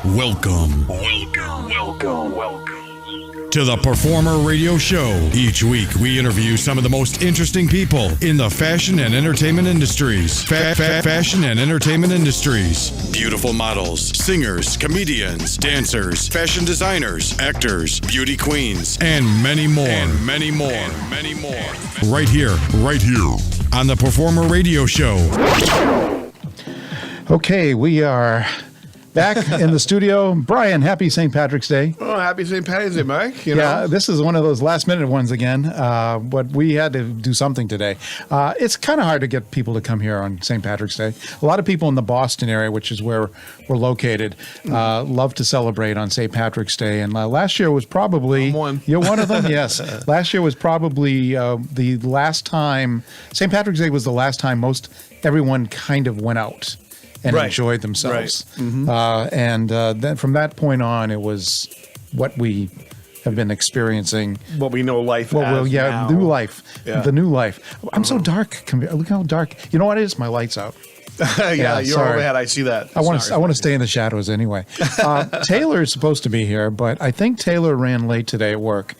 Welcome to the Performer Radio Show. Each week, we interview some of the most interesting people in the fashion and entertainment industries. Fashion and entertainment industries. Beautiful models, singers, comedians, dancers, fashion designers, actors, beauty queens, and many more. Right here on the Performer Radio Show. Okay, we are back in the studio. Brian, happy St. Patrick's Day. Oh, happy St. Patrick's Day, Mike. Yeah, this is one of those last-minute ones again, but we had to do something today. It's kind of hard to get people to come here on St. Patrick's Day. A lot of people in the Boston area, which is where we're located, love to celebrate on St. Patrick's Day. And last year was probably... I'm one. You're one of them? Yes. Last year was probably the last time... St. Patrick's Day was the last time everyone kind of went out and enjoyed themselves. Right. Mm-hmm. And then from that point on, it was what we have been experiencing. What we know life as now. New life. Yeah. The new life. I'm so dark. Look how dark. You know what it is? My light's out. You're sorry. overhead. I see that. I want to stay in the shadows anyway. Taylor is supposed to be here, but I think Taylor ran late today at work.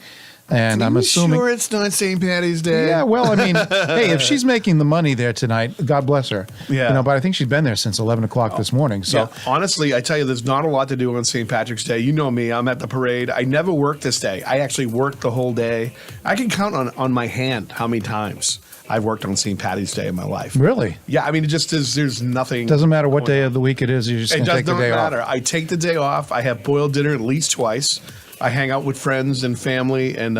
And I'm assuming. Sure, it's not St. Patty's Day. Yeah, well, I mean, hey, if she's making the money there tonight, God bless her. Yeah. But I think she's been there since 11 o'clock this morning. So honestly, I tell you, there's not a lot to do on St. Patrick's Day. You know me, I'm at the parade. I never worked this day. I actually worked the whole day. I can count on my hand how many times I've worked on St. Patty's Day in my life. Really? Yeah, I mean, it just is. There's nothing. Doesn't matter what day of the week it is. You just take the day off. I take the day off. I have boiled dinner at least twice. I hang out with friends and family, and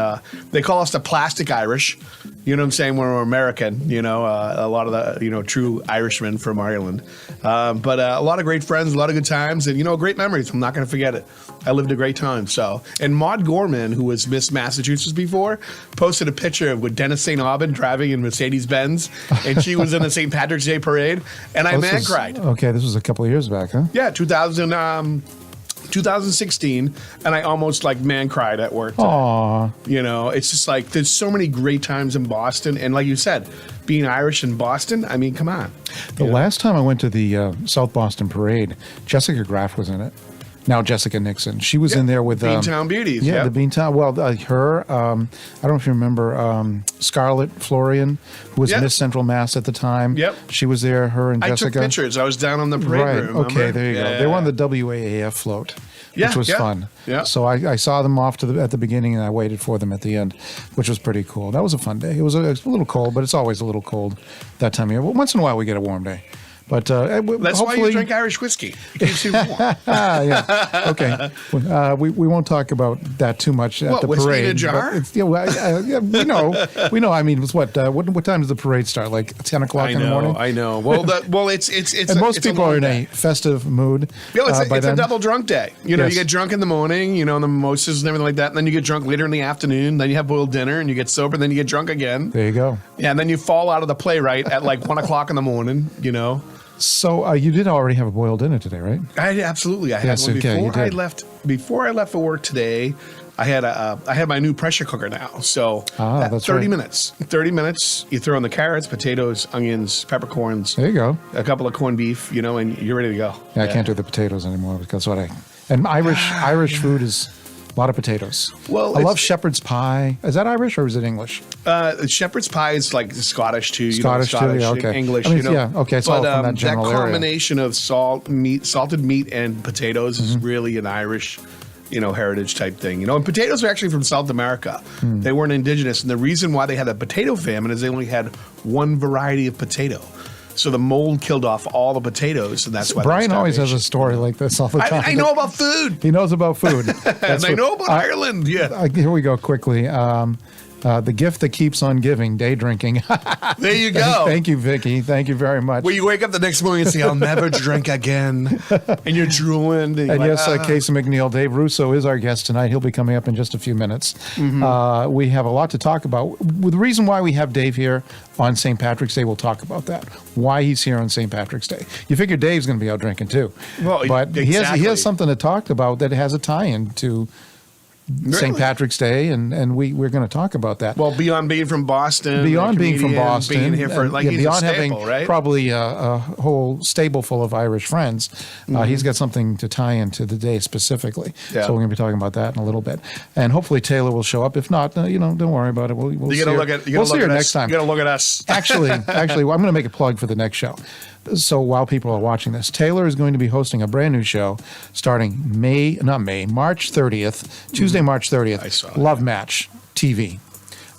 they call us the plastic Irish. You know what I'm saying? When we're American, a lot of the, true Irishmen from Ireland. But a lot of great friends, a lot of good times, and, great memories. I'm not going to forget it. I lived a great time. So, and Maud Gorman, who was Miss Massachusetts before, posted a picture with Dennis St. Aubin driving in Mercedes-Benz, and she was in the St. Patrick's Day parade, and I cried. Okay, this was a couple of years back, huh? Yeah, 2016, and I almost cried at work today. Aww. It's just there's so many great times in Boston, and like you said, being Irish in Boston, I mean, come on. The last time I went to the South Boston Parade, Jessica Graff was in it. Now Jessica Nixon. She was in there with Beantown Beauties. Yeah, the Beantown. Well, her. I don't know if you remember Scarlett Florian, who was Miss Central Mass at the time. Yep. She was there. Her and Jessica. I took pictures. I was down on the parade room. Okay, there you go. They were on the WAAF float, which was fun. Yeah. So I saw them off at the beginning, and I waited for them at the end, which was pretty cool. That was a fun day. It was a little cold, but it's always a little cold that time of year. Well, once in a while, we get a warm day. But that's why you drink Irish whiskey. It keeps you warm. Yeah. Okay. We won't talk about that too much at the parade. Whiskey in a jar? We know. I mean, it's what time does the parade start? Like 10 o'clock in the morning? I know. Well, it's and most people are in a festive mood. It's a double drunk day. You get drunk in the morning, the mimosas and everything like that, and then you get drunk later in the afternoon. Then you have boiled dinner, and you get sober, and then you get drunk again. There you go. Yeah, and then you fall out of the playwright at 1 o'clock in the morning. So you did already have a boiled dinner today, right? Absolutely. I had one before I left. Before I left for work today, I had my new pressure cooker now. So that's 30 minutes. 30 minutes. You throw in the carrots, potatoes, onions, peppercorns. There you go. A couple of corned beef, and you're ready to go. Yeah, I can't do the potatoes anymore because and Irish food is a lot of potatoes. Well, I love shepherd's pie. Is that Irish or is it English? Shepherd's pie is Scottish too. Scottish too, yeah, okay. English, Yeah, okay. It's all from that general area. That combination of salted meat and potatoes is really an Irish, heritage type thing. And potatoes are actually from South America. They weren't indigenous, and the reason why they had a potato famine is they only had one variety of potato. So the mold killed off all the potatoes, and that's why. Brian always has a story like this all the time. I know about food. He knows about food. And I know about Ireland. Yeah. Here we go quickly. The gift that keeps on giving, day drinking. There you go. Thank you, Vicky. Thank you very much. Well, you wake up the next morning and say, I'll never drink again. And you're drooling. And yes, Casey McNeil, Dave Russo is our guest tonight. He'll be coming up in just a few minutes. Mm-hmm. We have a lot to talk about. The reason why we have Dave here on St. Patrick's Day, we'll talk about that. Why he's here on St. Patrick's Day. You figure Dave's going to be out drinking too. Well, but exactly. he has something to talk about that has a tie-in to St. Patrick's Day, and we're going to talk about that. Well, beyond being from Boston, Beyond being from Boston, being here for like he's beyond a staple, having right? probably a whole stable full of Irish friends, he's got something to tie into the day specifically. Yeah. So we're going to be talking about that in a little bit, and hopefully Taylor will show up. If not, don't worry about it. We'll You see gotta her. look at We'll see her next time. You gotta look at us. Actually, well, I'm going to make a plug for the next show. So while people are watching this, Taylor is going to be hosting a brand new show starting March 30th, Tuesday, March 30th. I saw that. Love Match TV.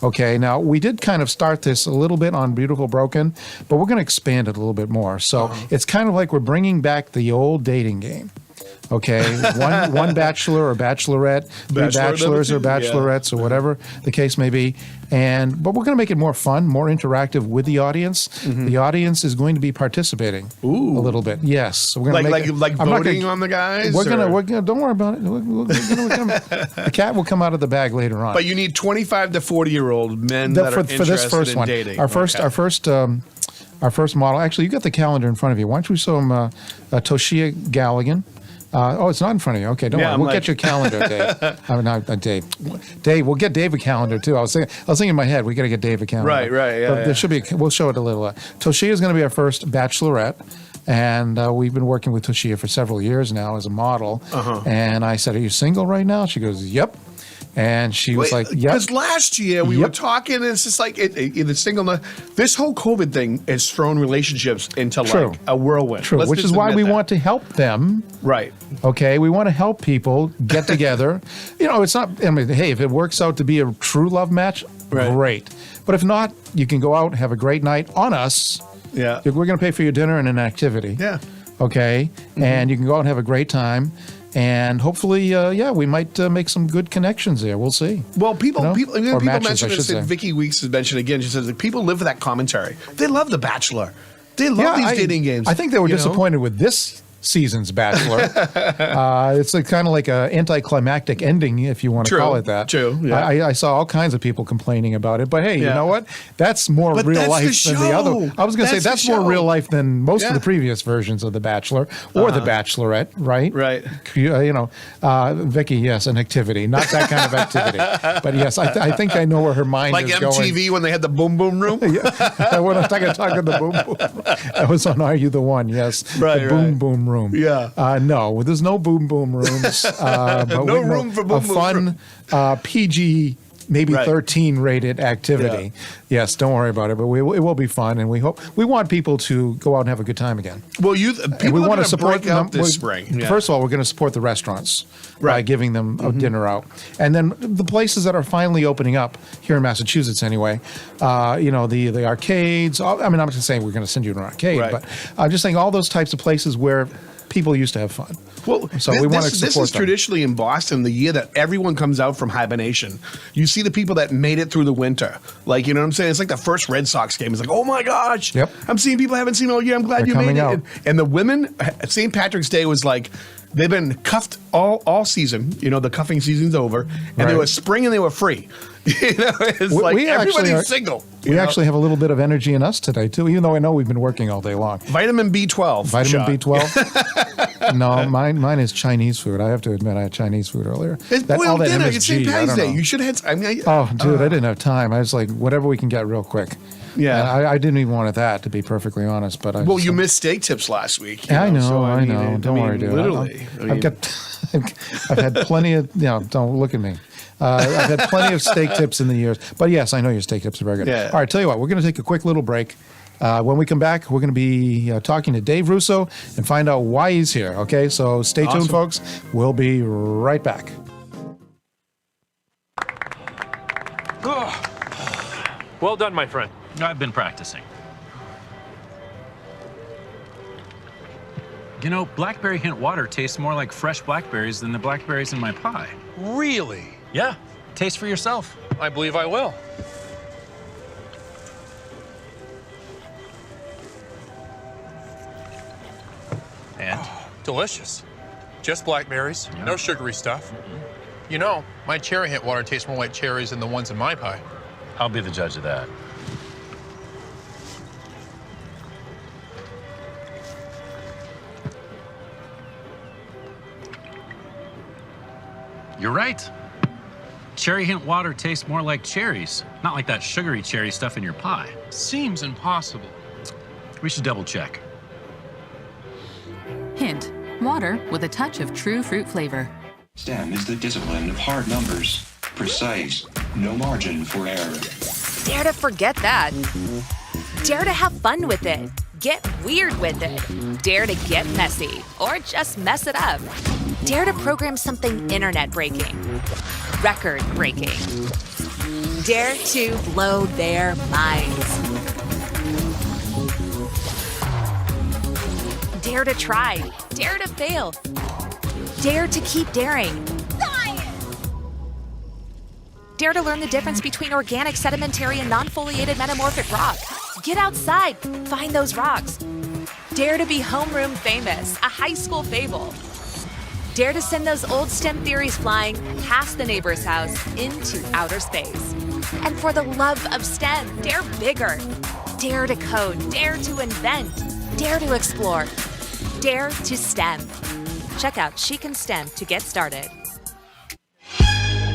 Okay, now we did kind of start this a little bit on Beautiful Broken, but we're going to expand it a little bit more. So it's kind of like we're bringing back the old dating game. Okay, one bachelor or bachelorette, three bachelors or bachelorettes or whatever the case may be, but we're going to make it more fun, more interactive with the audience. The audience is going to be participating a little bit. Yes, so we're going to make like voting on the guys. We're gonna don't worry about it. The cat will come out of the bag later on. But you need 25 to 40-year-old men that are interested for this first in one. dating. Our first model. Actually, you got the calendar in front of you. Why don't you show him Toshia Galligan? It's not in front of you. Okay, don't worry. We'll get your calendar, Dave. Dave, we'll get Dave a calendar too. I was thinking in my head, we got to get Dave a calendar. Right, yeah. But there should be. We'll show it a little. Toshia is going to be our first bachelorette, and we've been working with Toshia for several years now as a model. And I said, "Are you single right now?" She goes, "Yep." And she was like, "Yep." Because last year we were talking, and it's just like the single. This whole COVID thing has thrown relationships into like a whirlwind. True, which is why we want to help them. Right. Okay, we want to help people get together. It's not. I mean, hey, if it works out to be a true love match, great. But if not, you can go out and have a great night on us. Yeah. We're going to pay for your dinner and an activity. Yeah. Okay, and you can go out and have a great time. And hopefully, we might make some good connections there. We'll see. Well, people matches, mention this, and Vicky Weeks has mentioned again. She says that people live for that commentary. They love The Bachelor. They love these dating games. I think they were disappointed with this season's Bachelor. It's kind of like an anticlimactic ending, if you want to call it that. True. Yeah. I saw all kinds of people complaining about it, but hey, you know what? That's more real life than the other. I was going to say that's more real life than most of the previous versions of The Bachelor or The Bachelorette, right? Right. Vicky, yes, an activity, not that kind of activity. But yes, I think I know where her mind is going. Like MTV when they had the Boom Boom Room. We're not going to talk about the Boom Boom Room. That was on Are You the One? Yes, the Boom Boom Room. Yeah. No, there's no boom boom rooms. But no room for boom boom. A fun PG, maybe 13 rated activity. Yeah. Yes, don't worry about it. But it will be fun, and we want people to go out and have a good time again. Well, we want to support them this spring. First of all, we're going to support the restaurants by giving them a dinner out, and then the places that are finally opening up here in Massachusetts, anyway. The arcades. I'm not just saying we're going to send you to an arcade, but I'm just saying all those types of places where people used to have fun. Well, so we want to support this is them. traditionally in Boston the year that everyone comes out from hibernation. You see the people that made it through the winter. Like, you know what I'm saying? It's like the first Red Sox game. It's like, oh my gosh, I'm seeing people I haven't seen all year. I'm glad you made it. And the women, St. Patrick's Day was like, they've been cuffed all season. The cuffing season's over. And they were spring and they were free. It's like everybody's single. We actually have a little bit of energy in us today, too, even though I know we've been working all day long. Vitamin B12. B12? No, mine is Chinese food. I have to admit, I had Chinese food earlier. It's boiled dinner. It's St. Patty's Day. You should have had... dude, I didn't have time. I was like, whatever we can get real quick. Yeah. And I didn't even want that, to be perfectly honest. But you missed steak tips last week. I know. Don't worry, dude. Literally. I've had plenty of... don't look at me. I've had plenty of steak tips in the years. But yes, I know your steak tips are very good. Yeah. All right, tell you what, we're going to take a quick little break. When we come back, we're going to be talking to Dave Russo and find out why he's here. Okay, so stay tuned, folks. We'll be right back. Well done, my friend. I've been practicing. Blackberry hint water tastes more like fresh blackberries than the blackberries in my pie. Really? Yeah. Taste for yourself. I believe I will. And? Delicious. Just blackberries, no sugary stuff. My cherry hint water tastes more like cherries than the ones in my pie. I'll be the judge of that. You're right. Cherry hint water tastes more like cherries, not like that sugary cherry stuff in your pie. Seems impossible. We should double check. Hint, water with a touch of true fruit flavor. STEM is the discipline of hard numbers, precise, no margin for error. Dare to forget that. Dare to have fun with it. Get weird with it. Dare to get messy, or just mess it up. Dare to program something internet-breaking, record-breaking. Dare to blow their minds. Dare to try. Dare to fail. Dare to keep daring. Dare to learn the difference between organic, sedimentary, and non-foliated metamorphic rock. Get outside, find those rocks. Dare to be homeroom famous, a high school fable. Dare to send those old STEM theories flying past the neighbor's house into outer space. And for the love of STEM, dare bigger. Dare to code, dare to invent, dare to explore, dare to STEM. Check out She Can STEM to get started.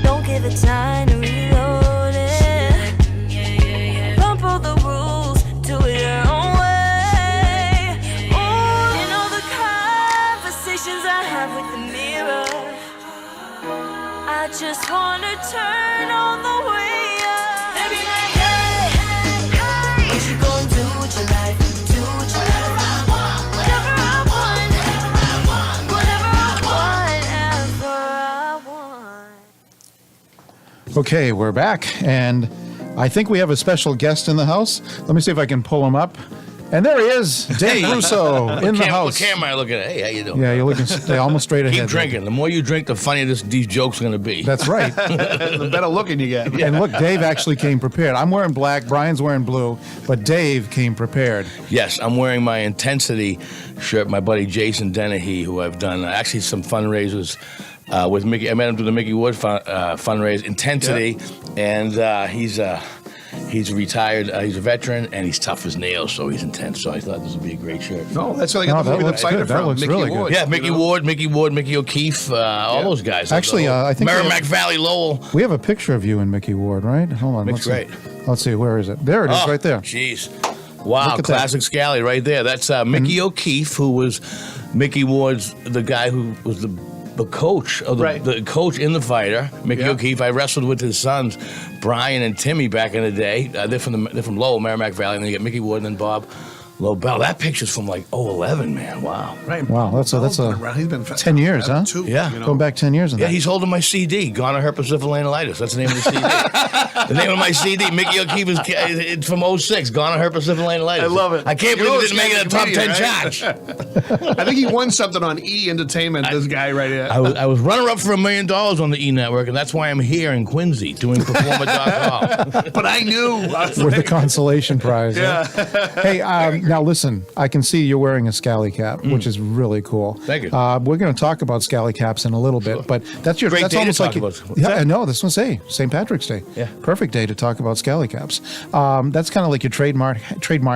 Don't give it time to reload it. Bump all the rules, do it your own way. Oh, you know the conversations I have with the mirror. I just wanna turn all the way up. They be like, hey, what you gonna do with your life? Do what you like. Whatever I want, whatever I want. Okay, we're back, and I think we have a special guest in the house. Let me see if I can pull him up. And there he is, Dave Russo in the house. What camera I looking at? Hey, how you doing? Yeah, you're looking almost straight ahead. Keep drinking. The more you drink, the funnier these jokes are going to be. That's right. The better looking you get. And look, Dave actually came prepared. I'm wearing black, Brian's wearing blue, but Dave came prepared. Yes, I'm wearing my Intensity shirt. My buddy Jason Dennehy, who I've done actually some fundraisers with Mickey. I met him through the Mickey Wood fundraiser, Intensity, and he's retired. He's a veteran, and he's tough as nails, so he's intense. So I thought this would be a great shirt. No, that's where they got the movie looks that fighter good. That from. looks Mickey really Ward, good. Yeah, Mickey Ward, Mickey O'Keefe, all those guys. Actually, I think Merrimack Valley Lowell. we have a picture of you and Mickey Ward, right? Hold on. Mick's Let's see. Let's see. Where is it? There it is, right there. Jeez. Wow, Look at classic Scally right there. That's Mickey O'Keefe, who was Mickey Ward's, the guy who was the coach of the coach in the fighter, Mickey O'Keefe. I wrestled with his sons, Brian and Timmy, back in the day. They're from Lowell, Merrimack Valley, and then you get Mickey Ward and then Bob Lobel. That picture's from like 2011, man. Wow. Right. Wow, that's a He's been 10 years, huh? Too, Yeah. you know. Going back 10 years. Yeah, he's holding my CD, Gonorrhea Herpes-Syphilis. That's the name of the CD. The name of my CD, Mickey O'Keefe, it's from 06, Gonorrhea Herpes-Syphilis. I love it. I can't You believe know it didn't make it a top 10 comedian, charge. I think he won something on E Entertainment, this guy right here. I was runner-up for $1 million on the E! Network, and that's why I'm here in Quincy doing Performer.com. But I knew. With the consolation prize. Yeah. Hey, now listen, I can see you're wearing a Scally cap, which is really cool. Thank you. We're going to talk about Scally caps in a little bit, but that's Great that's day to almost talk like about. yeah, I know. This one's St. Patrick's Day. Yeah. Perfect day to talk about Scally caps. That's kind of like your trademark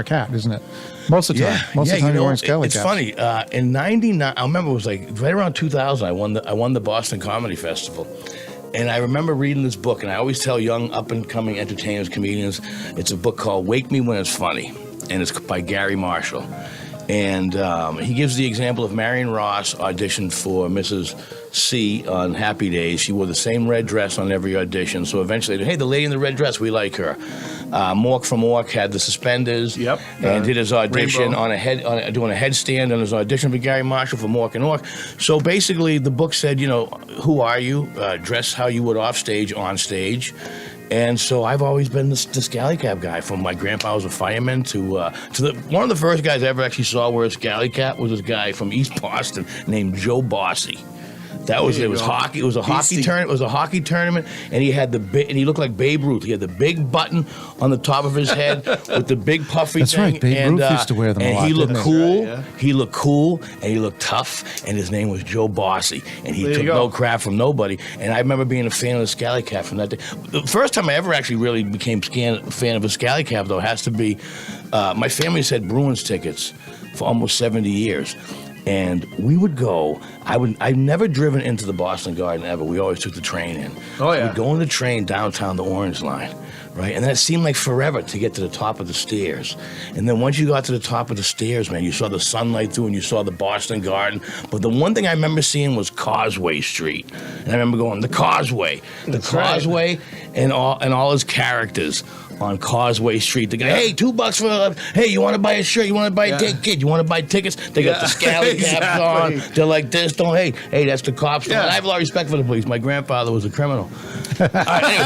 hat, isn't it? Most of the time. Most of the time you're wearing Scally it's caps. funny. In '99, I remember it was like right around 2000. I won the Boston Comedy Festival. And I remember reading this book, and I always tell young up-and-coming entertainers, comedians, it's a book called Wake Me When It's Funny, and it's by Gary Marshall. And he gives the example of Marion Ross auditioned for Mrs. C on Happy Days. She wore the same red dress on every audition. So eventually, hey, the lady in the red dress, we like her. Mork from Mork had the suspenders. Yep. And did his audition Rainbow. doing a headstand on his audition for Gary Marshall for Mork and Ork. So basically, the book said, who are you? Dress how you would off stage, on stage. And so I've always been the Scally Cap guy. From my grandpa was a fireman to one of the first guys I ever actually saw wear a Scally Cap was this guy from East Boston named Joe Bossy. It was hockey. It was a hockey tournament. It was a hockey tournament, and he had and he looked like Babe Ruth. He had the big button on the top of his head with the big puffy That's thing. right. Babe Ruth used to wear them a lot. And he looked didn't cool. Right, yeah. He looked cool, and he looked tough. And his name was Joe Bossy, and he took no crap from nobody. And I remember being a fan of the Scally Cap from that day. The first time I ever actually really became a fan of a Scally Cap, though, has to be my family's had Bruins tickets for almost 70 years. And we would go. I've never driven into the Boston Garden ever. We always took the train in. Oh, yeah. We'd go on the train downtown, the Orange Line, right? And then it seemed like forever to get to the top of the stairs. And then once you got to the top of the stairs, man, you saw the sunlight through and you saw the Boston Garden. But the one thing I remember seeing was Causeway Street. And I remember going, the Causeway. Causeway and all his characters on Causeway Street. The guy, hey, $2 for, hey, you want to buy a shirt? You want to buy a ticket? You want to buy tickets? They got the scally caps on. They're like this. Hey, that's the cops. Yeah. I have a lot of respect for the police. My grandfather was a criminal. Anyway,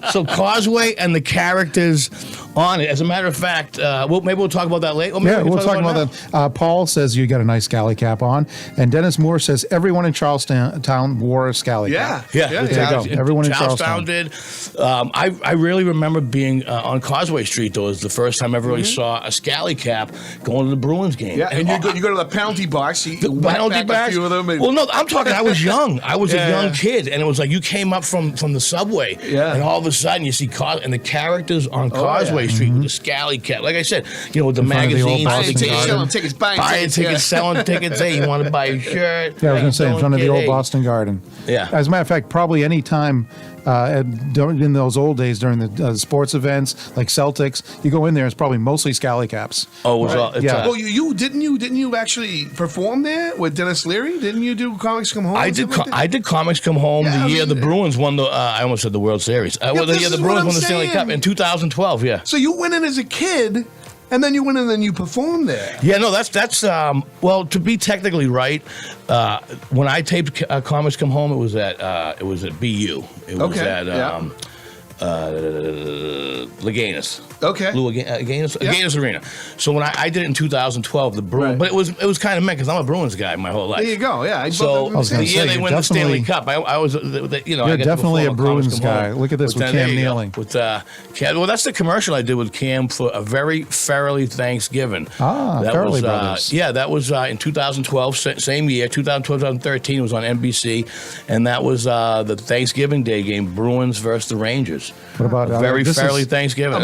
so Causeway and the characters on it. As a matter of fact, maybe we'll talk about that later. We'll talk about that. Paul says you got a nice scally cap on, and Dennis Moore says everyone in Charlestown wore a scally cap. Yeah. There you go. Everyone in Charlestown did. I really remember being on Causeway Street, though. It was the first time I ever really saw a scally cap going to the Bruins game. Yeah, and you go to the penalty box. You penalty box. A few of them. Well, no, I'm talking. I was young. I was a young kid, and it was like you came up from the subway, and all of a sudden you see and the characters on Causeway Street with the scally cap. Like I said, with the magazines, selling tickets, buying tickets, selling tickets. Hey, you want to buy a shirt? Yeah, I was going to say in front of the old Boston Garden. Yeah. As a matter of fact, probably any time in those old days during the sports events like Celtics, you go in there, it's probably mostly scally caps. Oh, it was Well, you didn't you actually perform there with Dennis Leary? Didn't you do Comics Come Home? I did Comics Come Home the year the Bruins won the. I almost said the World Series. The year the Bruins won the Stanley Cup in 2012. Yeah. So you went in as a kid. And then you went in and you performed there. Yeah, no, that's well, to be technically right, when I taped Comics Come Home, it was at BU. It was at Leganis. Okay. Leganis Arena. So when I did it in 2012, the Bruins, but it was kind of meant because I'm a Bruins guy my whole life. There you go. Yeah. So the year they win the Stanley Cup, I was, You're I definitely a Bruins guy. Look at this with Cam Nealing. Well, that's the commercial I did with Cam for a very Farrelly Thanksgiving. Farrelly Brothers. Yeah, that was in 2012, same year, 2012, 2013. It was on NBC, and that was the Thanksgiving Day game, Bruins versus the Rangers. What about very Farrelly Thanksgiving?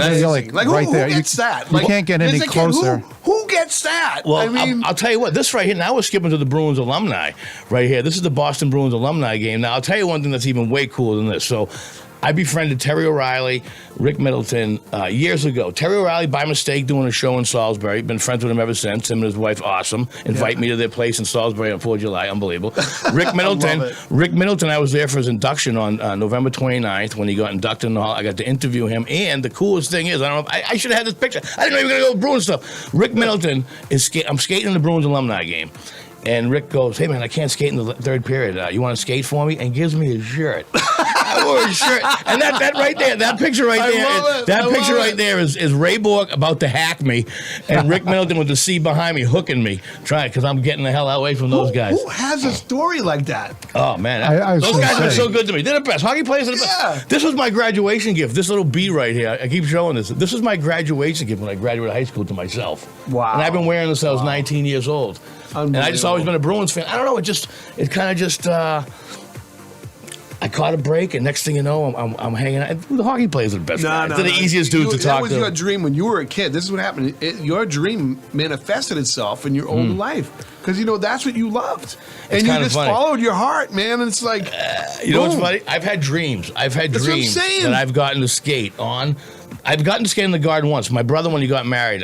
Like who gets that? You can't get any closer. Who gets that? Well, I mean, I'll tell you what. This right here. Now we're skipping to the Bruins alumni. Right here. This is the Boston Bruins alumni game. Now I'll tell you one thing that's even way cooler than this. So, I befriended Terry O'Reilly, Rick Middleton years ago. Terry O'Reilly, by mistake, doing a show in Salisbury. Been friends with him ever since. Him and his wife, awesome. Invite me to their place in Salisbury on 4th of July. Unbelievable. Rick Middleton, I was there for his induction on November 29th when he got inducted in the hall. I got to interview him. And the coolest thing is, I don't know, I should have had this picture. I didn't know you were going to go Bruins stuff. Rick Middleton I'm skating in the Bruins alumni game. And Rick goes, hey, man, I can't skate in the third period. You want to skate for me? And gives me a shirt. I wore a shirt. And that right there, that picture right there is Ray Borg about to hack me and Rick Middleton with the C behind me hooking me. Trying, because I'm getting the hell away from those guys. Who has a story like that? Oh, man. Those guys are so good to me. They're the best. Hockey players are the best. This was my graduation gift. This little B right here. I keep showing this. This was my graduation gift when I graduated high school to myself. Wow. And I've been wearing this since I was 19 years old. And I just always been a Bruins fan. I don't know. It kind of just. I caught a break, and next thing you know, I'm hanging out. The hockey players are the best guys. They're the easiest dudes to talk to. That was your dream when you were a kid. This is what happened. Your dream manifested itself in your older life because that's what you loved, and you just followed your heart, man. And it's like, you know what's funny? I've had dreams. That's dreams that I've gotten to skate on. I've gotten to skate in the Garden once. My brother, when he got married,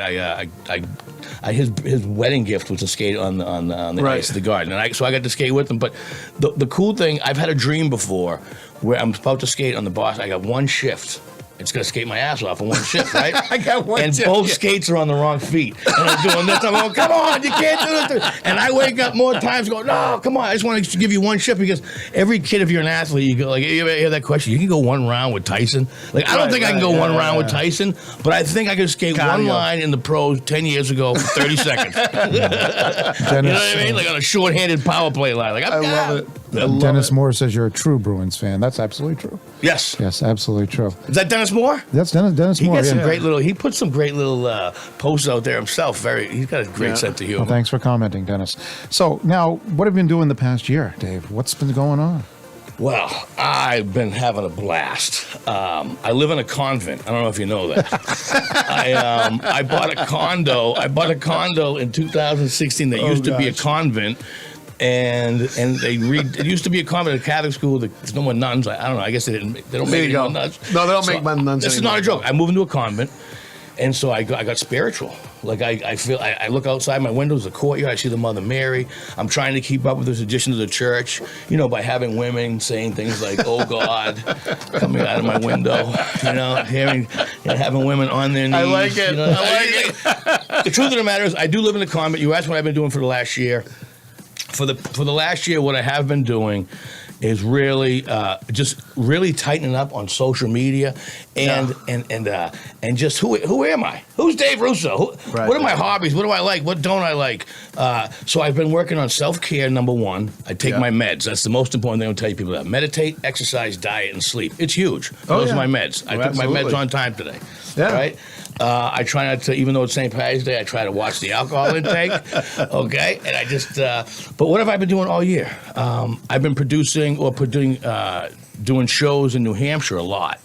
his wedding gift was to skate on the ice of the Garden, and so I got to skate with him. But the cool thing, I've had a dream before where I'm about to skate on the Boston. I got one shift. It's going to skate my ass off in one shift, right? I got one and both skates are on the wrong feet. And I'm doing this. I'm going, come on, you can't do it. And I wake up more times going, no, come on. I just want to give you one shift because every kid, if you're an athlete, you go like, you ever hear that question? You can go one round with Tyson. Like, I don't think I can go one round with Tyson, but I think I could skate one line in the pros 10 years ago for 30 seconds. You know what I mean? Like on a short-handed power play line. Like, I love it. Dennis Moore says you're a true Bruins fan. That's absolutely true. Yes. Yes, absolutely true. Is that Dennis Moore? That's Dennis Moore. He put some great little posts out there himself. He's got a great sense of humor. Well, thanks for commenting, Dennis. So now, what have you been doing the past year, Dave? What's been going on? Well, I've been having a blast. I live in a convent. I don't know if you know that. I bought a condo. I bought a condo in 2016 that used to be a convent. And it used to be a convent, a Catholic school. There's no more nuns. I don't know. I guess they don't make any more nuns. No, they don't make nuns. This is not a joke. I moved into a convent, and so I got spiritual. Like I feel, I look outside my windows, the courtyard. I see the Mother Mary. I'm trying to keep up with the traditions of the church, by having women saying things like "Oh God," coming out of my window. Having women on their knees. I like it. I like it. The truth of the matter is, I do live in a convent. You asked what I've been doing for the last year. For the last year, what I have been doing is really just really tightening up on social media and just who am I? Who's Dave Russo? What are my hobbies? What do I like? What don't I like? So I've been working on self-care, number one. I take my meds. That's the most important thing I'll tell you people that. Meditate, exercise, diet, and sleep. It's huge. Those are my meds. I took my meds on time today. Yeah. Right? I try not to, even though it's St. Patty's Day, I try to watch the alcohol intake, okay? And I just, but what have I been doing all year? I've been producing or doing shows in New Hampshire a lot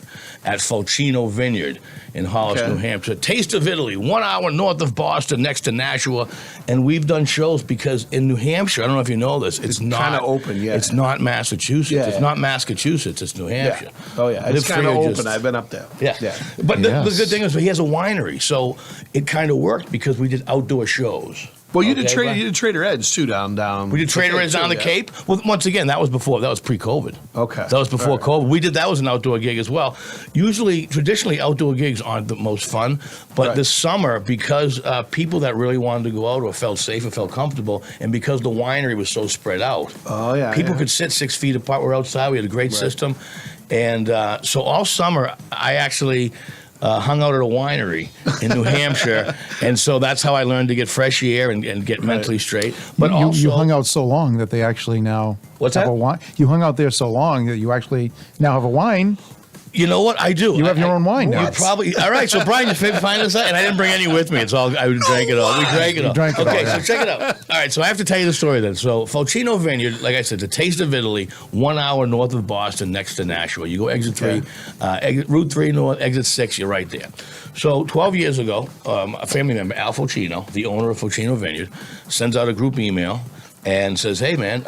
at Fulcino Vineyard in Hollis, New Hampshire. Taste of Italy, 1 hour north of Boston, next to Nashua. And we've done shows because in New Hampshire, I don't know if you know this, it's not kind of open, It's not Massachusetts. It's not Massachusetts, it's New Hampshire. Yeah. Oh, yeah. It's kind of open. I've been up there. Yeah. But the good thing is he has a winery, so it kind of worked because we did outdoor shows. Well, you did Trader Ed's too down. We did Trader Ed's down the Cape. Well, once again, that was pre-COVID. Okay, that was before COVID. That was an outdoor gig as well. Traditionally, outdoor gigs aren't the most fun, but this summer, because people that really wanted to go out or felt safe and felt comfortable, and because the winery was so spread out, people could sit 6 feet apart. We're outside. We had a great system, and so all summer, I actually hung out at a winery in New Hampshire, and so that's how I learned to get fresh air and get mentally straight. But you hung out so long that they actually now have a wine. You hung out there so long that you actually now have a wine. You know what? I do. You have your own wine now. You probably. All right. So, Brian, you find us out. And I didn't bring any with me. It's all. I drank it all. We drank it all. Okay, so check it out. All right. So I have to tell you the story then. So Fulcino Vineyard, like I said, the Taste of Italy, 1 hour north of Boston, next to Nashua. You go exit 3, Route 3 north, exit 6. You're right there. So 12 years ago, a family member, Al Fulcino, the owner of Fulcino Vineyard, sends out a group email and says, "Hey, man,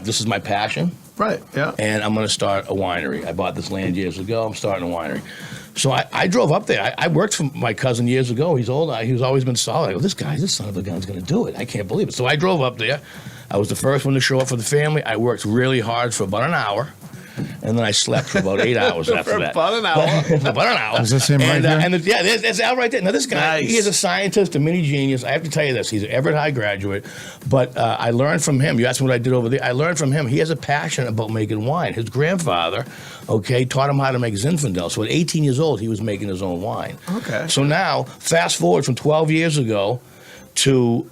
this is my passion." Right, yeah. And I'm going to start a winery. I bought this land years ago. I'm starting a winery. So I drove up there. I worked for my cousin years ago. He's old. He's always been solid. I go, this son of a gun's going to do it. I can't believe it. So I drove up there. I was the first one to show up for the family. I worked really hard for about an hour. And then I slept for about 8 hours after that. About an hour. About an hour. Is this him right here? That's Al right there. Now, this guy, he is a scientist, a mini genius. I have to tell you this. He's an Everett High graduate. But I learned from him. You asked me what I did over there. I learned from him. He has a passion about making wine. His grandfather, taught him how to make Zinfandel. So at 18 years old, he was making his own wine. Okay. So now, fast forward from 12 years ago to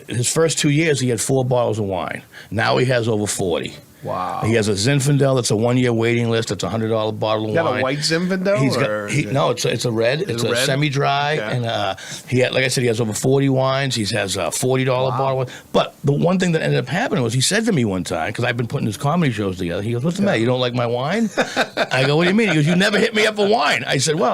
his first 2 years, he had 4 bottles of wine. Now he has over 40. Wow. He has a Zinfandel that's a 1-year waiting list. It's a $100 bottle of wine. You got a white Zinfandel? No, it's a red. It's a semi-dry. Okay. And like I said, he has over 40 wines. He has a $40 bottle. But the one thing that ended up happening was he said to me one time, because I've been putting his comedy shows together, he goes, "What's the matter? You don't like my wine?" I go, "What do you mean?" He goes, "You never hit me up for wine." I said, "Well,"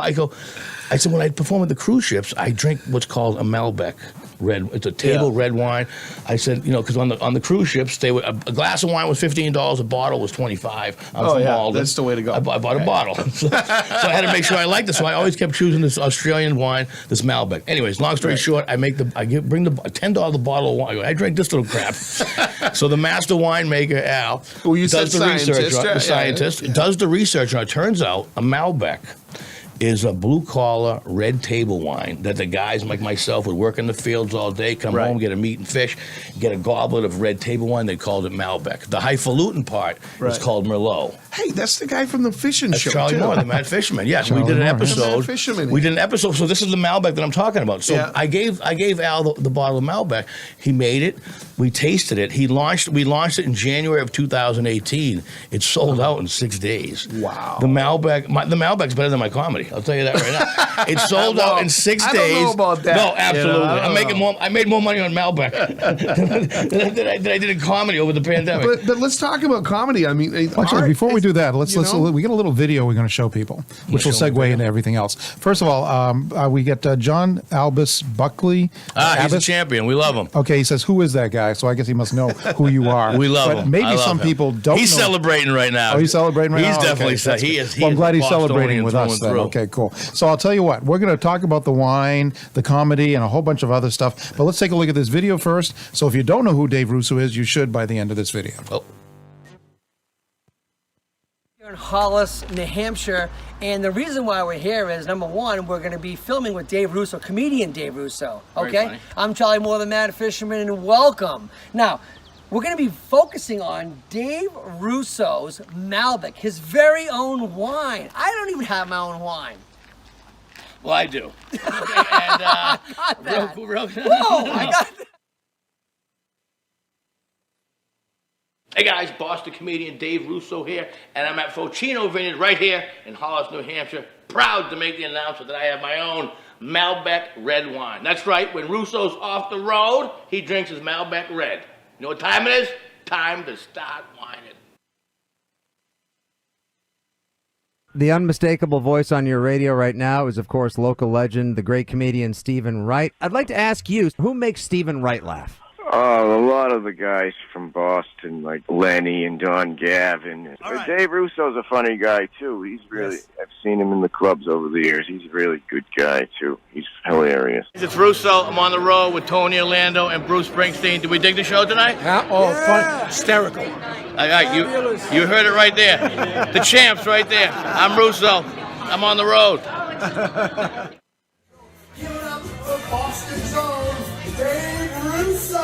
I said, when I perform at the cruise ships, I drink what's called a Malbec red. It's a table red wine. I said, because on the cruise ships, a glass of wine was $15, a bottle was $25. I'm from Malden. That's the way to go. I bought a bottle, so I had to make sure I liked it. So I always kept choosing this Australian wine, this Malbec. Anyways, long story short, bring the $10 bottle of wine. I drank this little crap. So the master winemaker Al does the research. Does the research, and it turns out a Malbec is a blue-collar red table wine that the guys like myself would work in the fields all day, come home, get a meat and fish, get a goblet of red table wine. They called it Malbec. The highfalutin part is called Merlot. Hey, that's the guy from the fishing show. Charlie Moore, the Mad Fisherman. Yes, we did an episode. We did an episode. So this is the Malbec that I'm talking about. So I gave Al the bottle of Malbec. He made it. We tasted it. We launched it in January of 2018. It sold out in 6 days. Wow. The Malbec's better than my comedy. everybody. I'll tell you that right now. It sold out in 6 days. I don't know about that. No, absolutely. You know, I made more money on Malbec than I did in comedy over the pandemic. But let's talk about comedy. I mean, Actually, before we do that, we get a little video we're going to show people, which will segue into everything else. First of all, we get John Albus Buckley. He's a champion. We love him. Okay, he says, "Who is that guy?" So I guess he must know who you are. We love him. Maybe some people don't. He's know. celebrating right now. Oh, he's celebrating right now. He's definitely. Okay, He is. Well, I'm glad he's Bostonian celebrating with us. Then. Okay, cool. So I'll tell you what, we're going to talk about the wine, the comedy, and a whole bunch of other stuff. But let's take a look at this video first. So if you don't know who Dave Russo is, you should by the end of this video. Oh. Here in Hollis, New Hampshire, and the reason why we're here is, number one, we're going to be filming with Dave Russo, comedian Dave Russo. Okay, I'm Charlie Moore, the Mad Fisherman, and welcome. Now, we're going to be focusing on Dave Russo's Malbec, his very own wine. I don't even have my own wine. Well, I do. Okay, and real Whoa, I got that. Hey guys, Boston comedian Dave Russo here, and I'm at Focino Vineyard right here in Hollis, New Hampshire. Proud to make the announcement that I have my own Malbec red wine. That's right, when Russo's off the road, he drinks his Malbec red. You know what time it is? Time to start whining. The unmistakable voice on your radio right now is, of course, local legend, the great comedian Stephen Wright. I'd like to ask you, who makes Stephen Wright laugh? Oh, a lot of the guys from Boston, like Lenny and Don Gavin. But Dave Russo's a funny guy, too. He's really, I've seen him in the clubs over the years. He's a really good guy, too. He's hilarious. It's Russo. I'm on the road with Tony Orlando and Bruce Springsteen. Did we dig the show tonight? Fun. Hysterical. All right, you heard it right there. The champs right there. I'm Russo. I'm on the road. Give it up for Boston's own Dave Russo.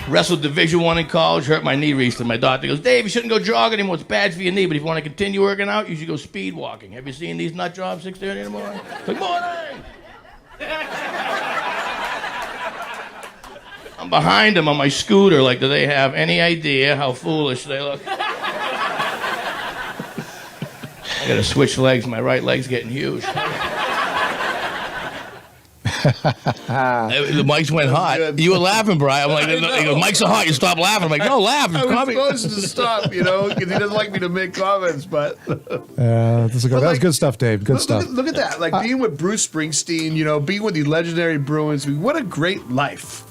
Wrestled Division I in college, hurt my knee recently. My doctor goes, Dave, you shouldn't go jog anymore. It's bad for your knee, but if you want to continue working out, you should go speed walking. Have you seen these nut jobs 6:30 in the morning? Good morning! I'm behind them on my scooter, like, do they have any idea how foolish they look? I gotta switch legs. My right leg's getting huge. The mics went hot. You were laughing, Brian. I'm like, he goes, mics are hot. You stop laughing. I'm like, no, laugh. I was supposed to stop, you know, because he doesn't like me to make comments, but... that was good stuff, Dave. Good stuff. Look at that. Like, being with Bruce Springsteen, you know, being with the legendary Bruins. I mean, what a great life.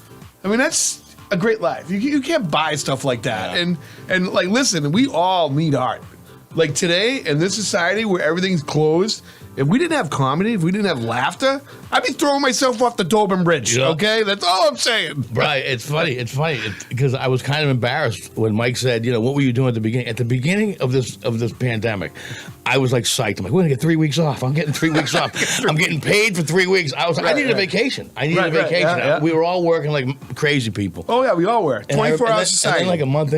I mean, that's a great life. You can't buy stuff like that. Yeah. And like, listen, we all need art. Like, today, in this society where everything's closed, if we didn't have comedy, if we didn't have laughter, I'd be throwing myself off the Tobin Bridge, okay? That's all I'm saying. Right, it's funny. Because I was kind of embarrassed when Mike said, you know, what were you doing at the beginning? At the beginning of this pandemic, I was like psyched. I'm like, we're going to get 3 weeks off. I'm getting 3 weeks off. I'm getting paid for 3 weeks. I needed a vacation. I needed a vacation. Yeah. We were all working like crazy people. Oh, yeah, we all were. 24-hour society. And then like a month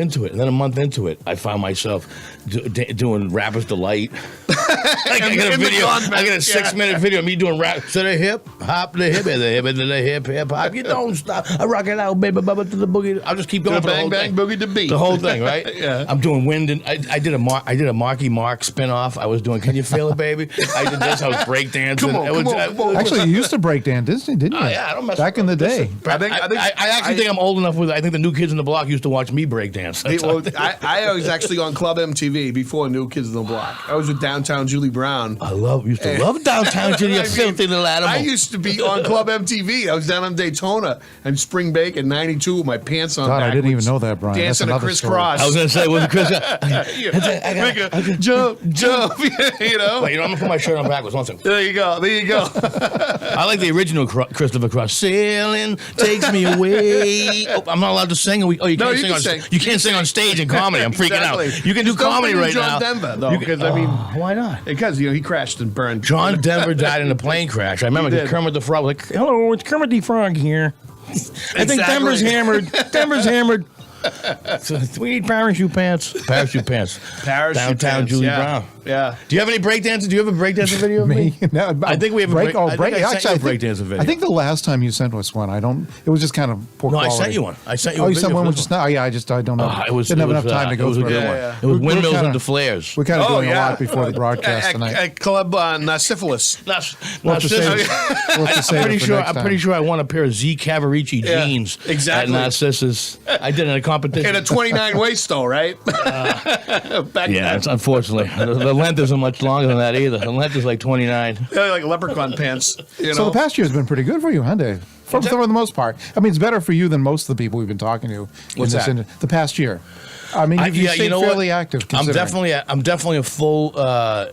into it, I found myself doing Rapper's Delight. I got a video. I got a 6-minute video of me doing rap to the hip, hop to the hip, and the hip, and the hip hop. You don't stop. I rock it out, baby, bubba to the boogie. I'll just keep going for the whole bang, thing. boogie to beat. The whole thing, right? Yeah. I'm doing wind, and I did a Marky Mark spinoff. I was doing Can You Feel It, Baby? I did this. I was breakdancing. Come on. Actually, you used to break dance, didn't you? Yeah, I don't mess back in the day. I actually think I'm old enough. I think the new kids in the block used to watch me breakdance. I was actually on Club MTV before New Kids on the Block. I was with Downtown Julie Brown. I used to love Downtown Julie, you filthy little animal. I used to be on Club MTV. I was down on Daytona and Spring Break in '92 with my pants on. God, backwards, I didn't even know that, Brian. Dancing a crisscross. I was going to say, was it Chris? Jump. You know? Wait, I'm going to put my shirt on backwards. One second. There you go. I like the original Christopher Cross. Sailing takes me away. Oh, I'm not allowed to sing. You can't sing on stage in comedy. I'm freaking out. You can do comedy right now. John Denver, though. Because, why not? Because, he crashed and burned. John Denver died in a plane crash. I remember Kermit the Frog was like, hello, it's Kermit the Frog here. I think Denver's hammered. We need parachute pants. Downtown Julie Brown. Yeah. Do you have any breakdancing? Do you have a breakdancing video of me? No, I think we have a break. Oh, I think I sent you a breakdancing video. I think the last time you sent us one, it was just kind of poor No, quality. I sent you one. I sent you. Oh, a you video sent one for with this just now. Yeah, I don't know. Didn't have enough time to go through it. It was windmills and the flares. We're kind of doing a lot before the broadcast tonight. At Club Syphilis. We'll have to save I'm pretty sure I won a pair of Z Cavarici jeans exactly. at Narcissus. I did in a competition. In a 29 waist, though, right? It's unfortunately the length isn't much longer than that either. The length is like 29. They're like leprechaun pants. You know? So the past year has been pretty good for you, huh, Dave? For the most part. I mean, it's better for you than most of the people we've been talking to. What's that? The past year. I mean, you've stayed fairly active. I'm definitely a full. I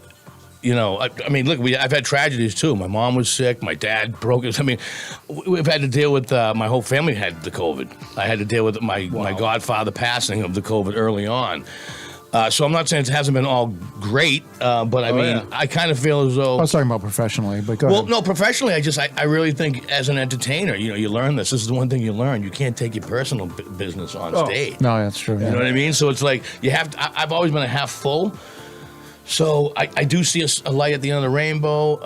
mean, look, I've had tragedies too. My mom was sick. My dad broke his. I mean, we've had to deal with. My whole family had the COVID. I had to deal with my godfather passing of the COVID early on. So I'm not saying it hasn't been all great, but I mean, I kind of feel as though. I was talking about professionally, but go ahead. No, professionally, I really think as an entertainer, you learn this. This is the one thing you learn. You can't take your personal business on stage. No, that's true. You know what I mean? So it's like you have to. I've always been a half full. So I do see a light at the end of the rainbow.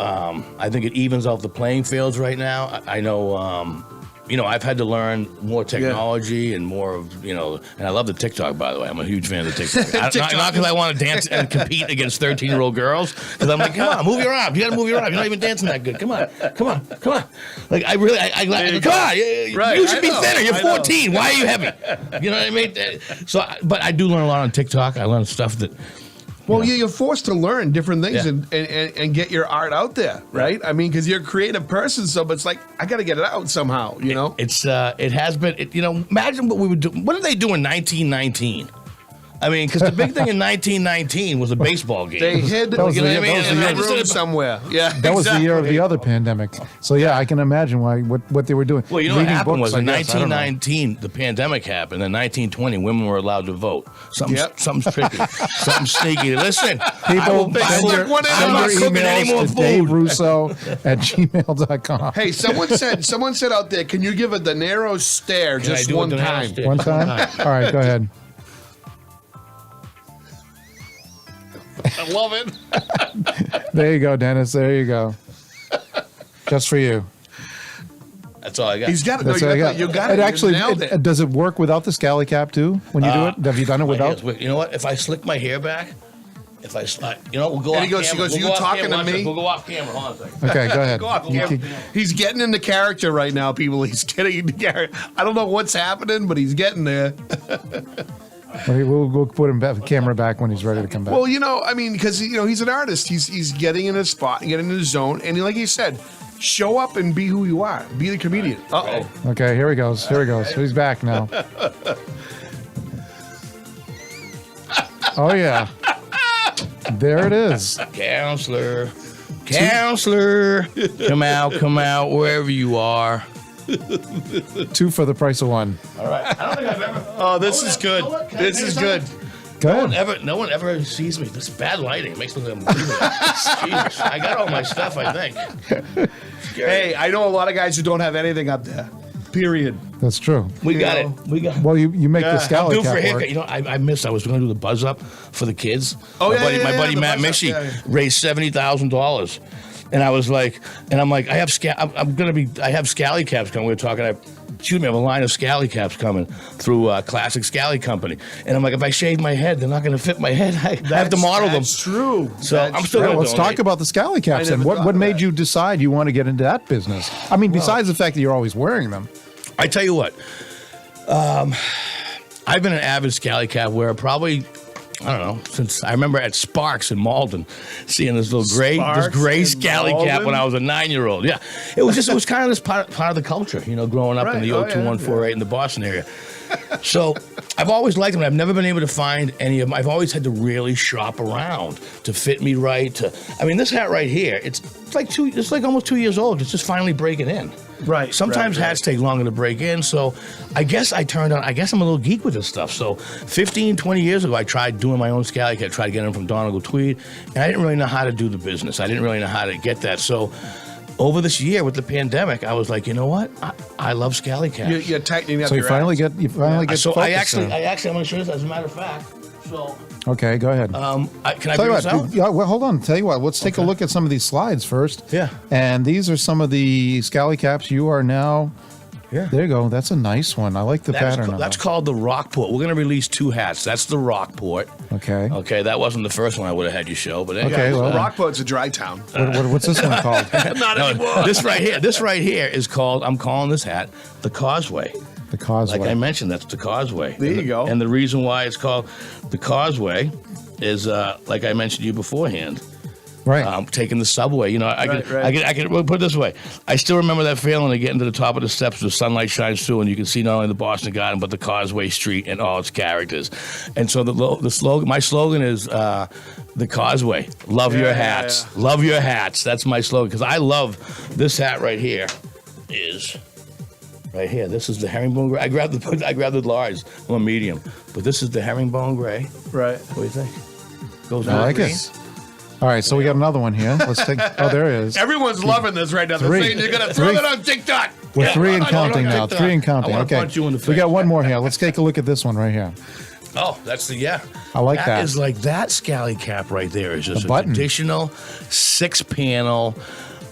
I think it evens out the playing fields right now. I know. I've had to learn more technology and more of, and I love the TikTok, by the way. I'm a huge fan of the TikTok. Not because I want to dance and compete against 13-year-old girls, because I'm like, come on, move your arms. You got to move your arms. You're not even dancing that good. Come on. Like, I really, come on. You should be thinner. You're 14. Why are you heavy? You know what I mean? So, but I do learn a lot on TikTok. I learn stuff that... Well, you're forced to learn different things and get your art out there, right? I mean, because you're a creative person, so it's like I got to get it out somehow, you know. It has been, imagine what we would do. What did they do in 1919? I mean, because the big thing in 1919 was a baseball game. They hid in a room somewhere. Yeah, that was the year of the other pandemic. So yeah, I can imagine what they were doing. Well, what happened was in 1919 the pandemic happened. In 1920, women were allowed to vote. Something's tricky. Something sneaky. Listen, people, send your emails to daverusso@gmail.com. Hey, someone said out there, can you give a De Niro stare just one time? One time? All right, go ahead. I love it. There you go, Dennis. There you go. Just for you. That's all I got. He's got it. You got it. It Actually, nailed it. Does it work without the scally cap too? When you do it, have you done it without? You know what? If I slick my hair back, we'll go off camera. She goes, you talking to me? We'll go off camera. Hold on a second. Okay, go ahead. Go off camera. He's getting into character right now, people. He's getting into character. I don't know what's happening, but he's getting there. We'll put him back, camera back when he's ready to come back. Well, I mean, because he's an artist. He's getting in a spot, getting in the zone, and like he said, show up and be who you are. Be the comedian. Okay, here he goes. He's back now. Oh yeah, there it is. Counselor, come out, wherever you are. 2 for the price of 1. All right. I don't think I've ever. Oh, this is good. This is good. No one ever sees me. This bad lighting. It makes me look like Jesus. I got all my stuff, I think. Hey, I know a lot of guys who don't have anything up there. Period. That's true. We got it. Well, you make the scally cap work. I missed. I was going to do the buzz up for the kids. Oh, my buddy Matt Mishy raised $70,000. And I was like, I have scally caps coming. We were talking. I have a line of scally caps coming through Classic Scally Company. And I'm like, if I shave my head, they're not going to fit my head. I have to model them. That's true. So I'm still going to Let's talk about the scally caps. And what made you decide you want to get into that business? I mean, besides the fact that you're always wearing them. I tell you what, I've been an avid scally cap wearer probably. I don't know, since I remember at Sparks in Malden seeing this little gray scally cap when I was a 9-year-old. Yeah. It was kind of this part of the culture, growing up in the 02148 in the Boston area. So I've always liked them. I've never been able to find any of them. I've always had to really shop around to fit me right. This hat right here, it's like almost 2 years old. It's just finally breaking in. Right. Sometimes hats take longer to break in. So I guess I'm a little geek with this stuff. So 15, 20 years ago, I tried doing my own scally cap, tried to get them from Donegal Tweed, and I didn't really know how to do the business. I didn't really know how to get that. So over this year with the pandemic, I was like, you know what? I love scally caps. You're tightening up. So you finally get. So I actually, I'm going to show this. As a matter of fact, So. Okay, go ahead. Can I Tell bring you this what, out? yeah, well, hold on. Tell you what, let's take a look at some of these slides first. Yeah. And these are some of the Scally Caps you are now. Yeah. There you go. That's a nice one. I like the pattern. of That's that. called the Rockport. We're going to release 2 hats. That's the Rockport. Okay. Okay, that wasn't the first one I would have had you show, but Okay, well, Rockport's a dry town. What's this one called? Not anymore. This right here is called. I'm calling this hat the Causeway. The Causeway. Like I mentioned, that's the Causeway. There you go. And the reason why it's called the Causeway is, like I mentioned to you beforehand. Right. Taking the subway. You know, I can we'll put it this way. I still remember that feeling of getting to the top of the steps where sunlight shines through and you can see not only the Boston Garden, but the Causeway Street and all its characters. And so the slogan, my slogan is the Causeway. Love your hats. Yeah. Love your hats. That's my slogan. Because I love this hat right here is... Right here, this is the herringbone gray. I grabbed the large. I'm a medium, but this is the herringbone gray. Right. What do you think? Goes I like it. All right, so we got another one here. Let's take. Oh, there it is. Everyone's loving this right now. They're Three. saying you're going to throw Three. that on TikTok. We're 3 and counting now. 3 and counting. I wanna Okay. punch you in the We face. got one more here. Let's take a look at this one right here. Oh, that's the I like that. That is like that Scally Cap right there is just The a button. traditional 6-panel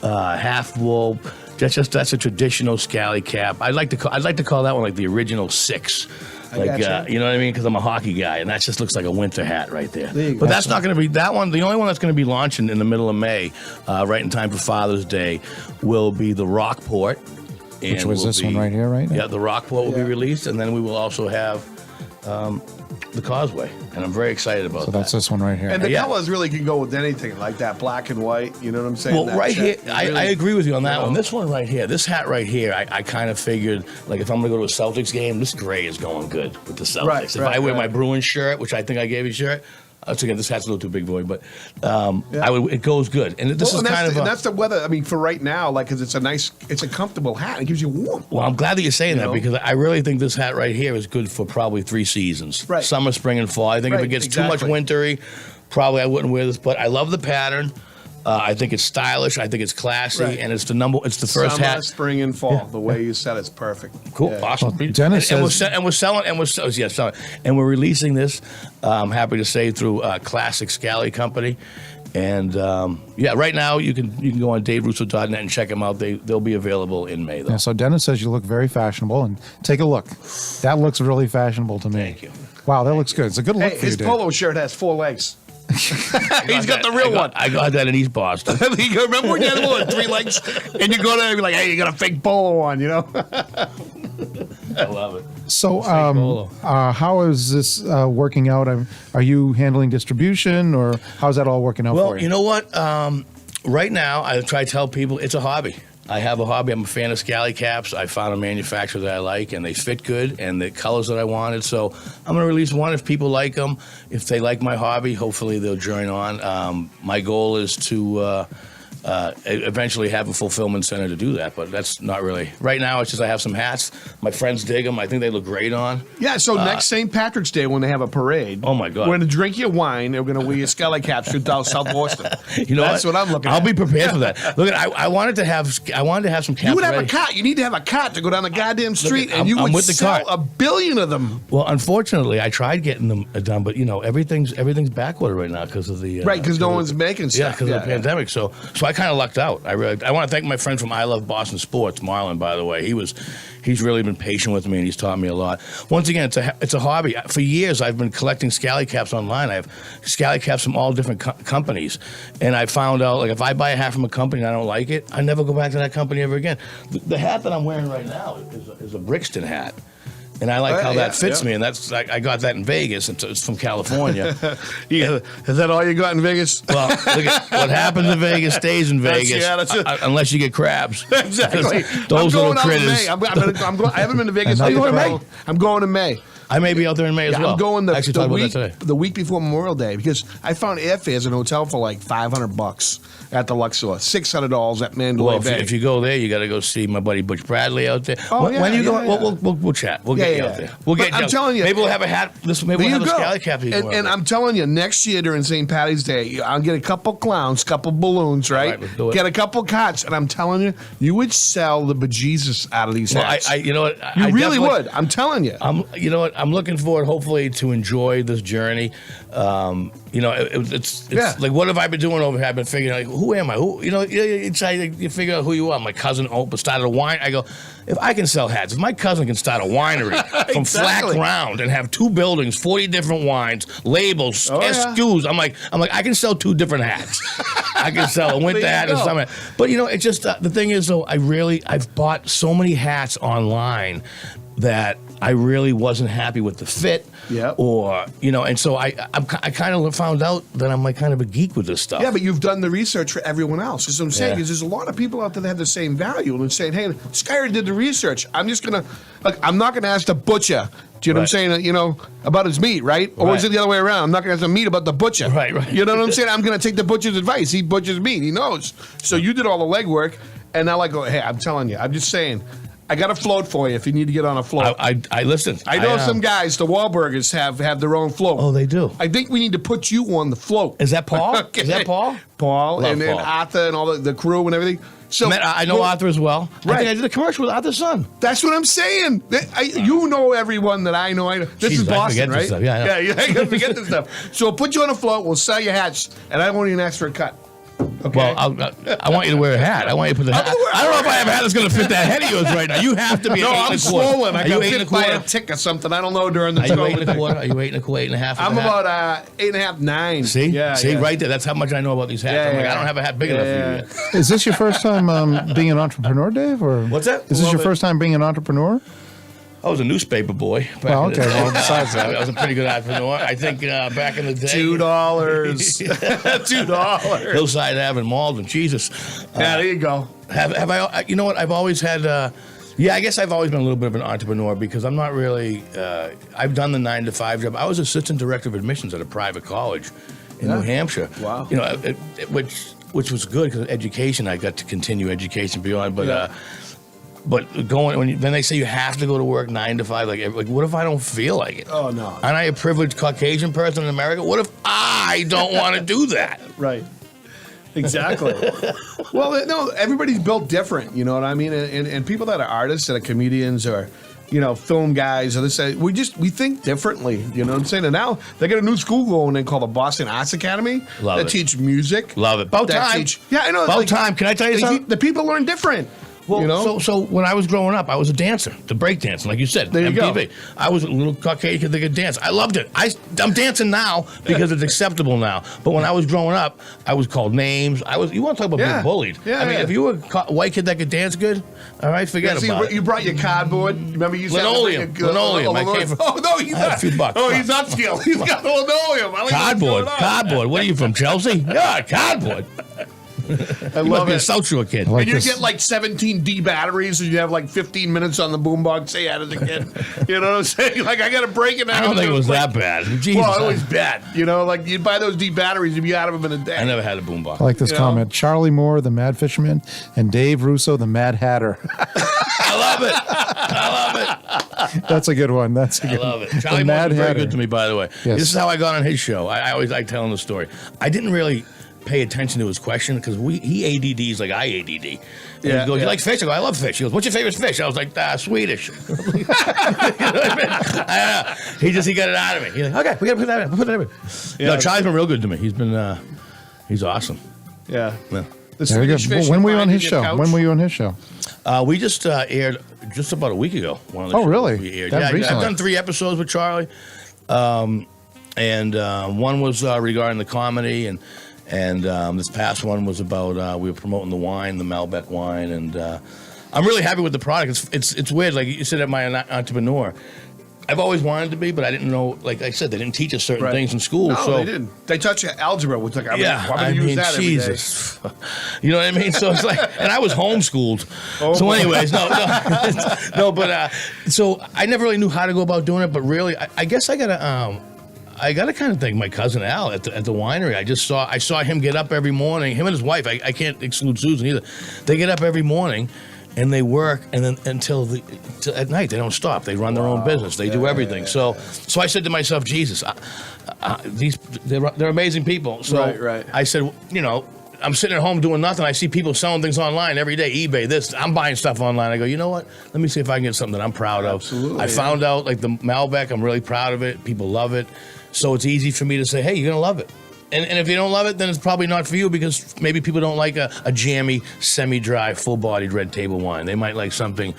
half wool. That's a traditional Scally Cap. I'd like to call that one like the original 6. Like gotcha. you know what I mean? Because I'm a hockey guy, and that just looks like a winter hat right there. You go. But that's not going to be that one. The only one that's going to be launching in the middle of May, right in time for Father's Day, will be the Rockport. Which and was will this one be- right here, right? Yeah, the Rockport will be released, and then we will also have the Causeway, and I'm very excited about So that. that's this one right here. And the Yeah. colors really can go with anything, like that black and white. You know what I'm saying? Well, That right here, check, I really- agree with you on that you know. one. This one right here, this hat right here, I kind of figured, like, if I'm going to go to a Celtics game, this gray is going good with the Celtics. Right, if right, I wear right. my Bruins shirt, which I think I gave you a shirt, again, this hat's a little too big for you, but it goes good. And this Well, is and kind of and that's the weather. I mean, for right now, like, 'cause it's a comfortable hat. It gives you warm. Well, I'm glad that you're saying You that know? because I really think this hat right here is good for probably 3 seasons. Right. Summer, spring, and fall. I think if Right, it gets exactly. too much wintry, probably I wouldn't wear this. But I love the pattern. I think it's stylish. I think it's classy, Right. and it's the first Summer, hat. spring, and fall. The way you said it's perfect. Cool, Yeah. awesome. Well, Dennis and says- we're selling, and we're releasing this. I'm happy to say through Classic Scally Company, and right now you can go on DaveRusso.net and check them out. They'll be available in May though. Yeah, so Dennis says you look very fashionable, and take a look. That looks really fashionable to me. Thank you. Wow, that looks good. It's a good look Hey, for you, his Dave. polo shirt has 4 legs. He's got the real one. I got that in East Boston. You remember when you had one with 3 legs, and you go there and be like, "Hey, you got a fake polo on," you know? I love it. So, polo. how is this working out? Are you handling distribution, or how's that all working out for Well, you? you know what? Right now, I try to tell people it's a hobby. I have a hobby. I'm a fan of Scally Caps. I found a manufacturer that I like, and they fit good, and the colors that I wanted. So I'm going to release one if people like them. If they like my hobby, hopefully they'll join on. My goal is to eventually have a fulfillment center to do that, but that's not really. Right now, it's just I have some hats. My friends dig them. I think they look great on. Yeah, so next St. Patrick's Day when they have a parade, Oh, my God. we're going to drink your wine and we're going to wear your Scally Caps through South Boston. You know That's what I'm looking I'll at. be prepared for that. Look, I wanted to have some caps You would have ready. a cart. You need to have a cart to go down the goddamn street, and you I'm would with the sell cart. 1 billion of them. Well, unfortunately, I tried getting them done, but everything's backward right now because of the Right, 'cause no one's making Yeah, stuff. because Yeah, of the yeah. pandemic. So I kind of lucked out. I want to thank my friend from I Love Boston Sports, Marlon. By the way, he's really been patient with me and he's taught me a lot. Once again, it's a hobby. For years, I've been collecting Scally Caps online. I have Scally Caps from all different companies, and I found out like if I buy a hat from a company and I don't like it, I never go back to that company ever again. The hat that I'm wearing right now is a Brixton hat. And I like how that fits me, and that's I got that in Vegas. It's from California. Yeah, is that all you got in Vegas? Well, look at what happens in Vegas stays in Vegas, unless you get crabs. Exactly. Those I'm little going out in critters. May. I haven't been to Vegas. Are you going in May? I'm going in May. I may be out there in May as well. I'm going I actually the talked about week, that today. the week before Memorial Day because I found airfares in a hotel for like $500 at the Luxor, $600 at Mandalay Well, Bay. if you go there, you got to go see my buddy Butch Bradley out there. Oh, when yeah, you go, yeah, yeah. we'll chat. We'll Yeah, get you yeah, out there. yeah. We'll But get. I'm telling you, maybe we'll have a hat. Maybe There we'll you have a go. Scally Cap. you can wear. And I'm telling you, next year during St. Patty's Day, I'll get a couple clowns, couple balloons, right? right, let's do it. Get a couple cots, and I'm telling you, you would sell the bejesus out of these Well, hats. you know what? You I really definitely- would. I'm telling you. You know what? I'm looking forward, hopefully, to enjoy this journey. It's like, what have I been doing over here? I've been figuring, like, who am I? You figure out who you are. My cousin Opa started a wine. I go, if I can sell hats, if my cousin can start a winery from Flat Ground and have 2 buildings, 40 different wines, labels, SKUs, I'm like, I can sell 2 different hats. I can sell a winter hat and summer. But it's just the thing is, though, I've bought so many hats online that I really wasn't happy with the fit. Yeah. Or, and so I kind of found out that I'm like kind of a geek with this stuff. Yeah, but you've done the research for everyone else. That's what I'm saying. Because there's a lot of people out there that have the same value and saying, hey, Skyler did the research. I'm just going to, I'm not going to ask the butcher. Do you know what I'm saying? About his meat, right? Or is it the other way around? I'm not going to ask the meat about the butcher. Right. You know what I'm saying? I'm going to take the butcher's advice. He butchers meat. He knows. So you did all the legwork. And now I go, hey, I'm telling you. I'm just saying. I got a float for you if you need to get on a float. I listen. I know some guys, the Wahlburgers, have their own float. Oh, they do? I think we need to put you on the float. Is that Paul? Okay. Is that Paul? Paul Love and Paul. Arthur and all the crew and everything. So I know Arthur as well. Right. I think I did a commercial with Arthur's son. That's what I'm saying. You know everyone that I know. This is Boston, right? This stuff. Yeah, I know. I forget this stuff. So we'll put you on a float. We'll sell your hats, and I won't even ask for a cut. Okay. Well, I want you to wear a hat. I want you to put the hat. I don't know if I have a hat that's going to fit that head of yours right now. You have to be. No, I'm swollen. I got hit by a quarter? tick or something. I don't know during the Are you 8 and a quarter? Are you 8 and a quarter? 8 and a half? I'm about 8 and a half, 9. See? Yeah, See, yeah. right there. That's how much I know about these hats. Yeah, I'm like, yeah. I don't have a hat big enough for you yet. Is this your first time being an entrepreneur, Dave? Or What's that? Is this your first time being an entrepreneur? I was a newspaper boy. Well, okay. Well, besides that, I was a pretty good entrepreneur. I think back in the day, $2. $2. Hillside Ave in Malden. Jesus. Yeah, there you go. Have I? You know what? I've always had. I guess I've always been a little bit of an entrepreneur because I'm not really. I've done the 9-to-5 job. I was assistant director of admissions at a private college in New Hampshire. Wow. Which was good because education. I got to continue education beyond, but. But then they say you have to go to work 9 to 5. Like, what if I don't feel like it? Oh no! Aren't I a privileged Caucasian person in America? What if I don't want to do that? Right. Exactly. Well, no, everybody's built different. You know what I mean? And people that are artists, that are comedians, or film guys, or this, we think differently. You know what I'm saying? And now they got a new school going in called the Boston Arts Academy. Love that it. teach music. Love it. About time. I know. About time. Can I tell you something? The people learn different. Well, so when I was growing up, I was a dancer, the break dancer, like you said, there you MTV. go. I was a little Caucasian that could dance. I loved it. I'm dancing now because it's acceptable now. But when I was growing up, I was called names. You want to talk about being bullied? Yeah, I mean, if you were a white kid that could dance good, all right, forget about it. You brought your cardboard. Remember, you said linoleum. I came from. Oh no, he's I had not. a few bucks. Oh, he's not skilled. He's got linoleum. Cardboard. What are you from, Chelsea? Yeah, cardboard. I love it. A South Shore kid. And you get like 17 D batteries, and you have like 15 minutes on the boombox. Say at it again. You know what I'm saying? Like, I got to break it down. I don't think it was that bad. Jesus. Well, it was bad. Like, you'd buy those D batteries, you'd be out of them in a day. I never had a boombox. I like this comment. Charlie Moore, the Mad Fisherman, and Dave Russo, the Mad Hatter. I love it. That's a good one. I love it. Charlie Moore was very good to me, by the way. Yes. This is how I got on his show. I always like telling the story. I didn't really pay attention to his question because he ADDs like I ADD. And he goes, you like fish? I go, I love fish. He goes, what's your favorite fish? I was like, Swedish. You know what I mean? He got it out of me. He's like, okay, we got to put that in. Put that in. Yeah. No, Charlie's been real good to me. He's awesome. Yeah. Very good. When were you on his show? We just aired just about a week ago. One of the Oh, shows really? We aired. That recently. I've done 3 episodes with Charlie. And one was regarding the comedy, and this past one was about we were promoting the wine, the Malbec wine, and I'm really happy with the product. It's weird, like you said, I'm an entrepreneur. I've always wanted to be, but I didn't know. Like I said, they didn't teach us certain things in school. No, so they didn't. They taught you algebra, which like I'm I use mean, that Jesus. You know what I mean? So it's like, and I was homeschooled. So, anyways, no, but so I never really knew how to go about doing it. But really, I guess I gotta kind of thank my cousin Al at the winery. I saw him get up every morning. Him and his wife. I can't exclude Susan either. They get up every morning, and they work, and then until at night they don't stop. They run their own business. They do everything. Yeah. So I said to myself, Jesus, they're amazing people. So right. I said, I'm sitting at home doing nothing. I see people selling things online every day, eBay, this. I'm buying stuff online. I go, you know what? Let me see if I can get something that I'm proud of. Absolutely. I found out, like, the Malbec, I'm really proud of it. People love it. So it's easy for me to say, hey, you're going to love it. And if you don't love it, then it's probably not for you because maybe people don't like a jammy, semi-dry, full-bodied red table wine. They might like something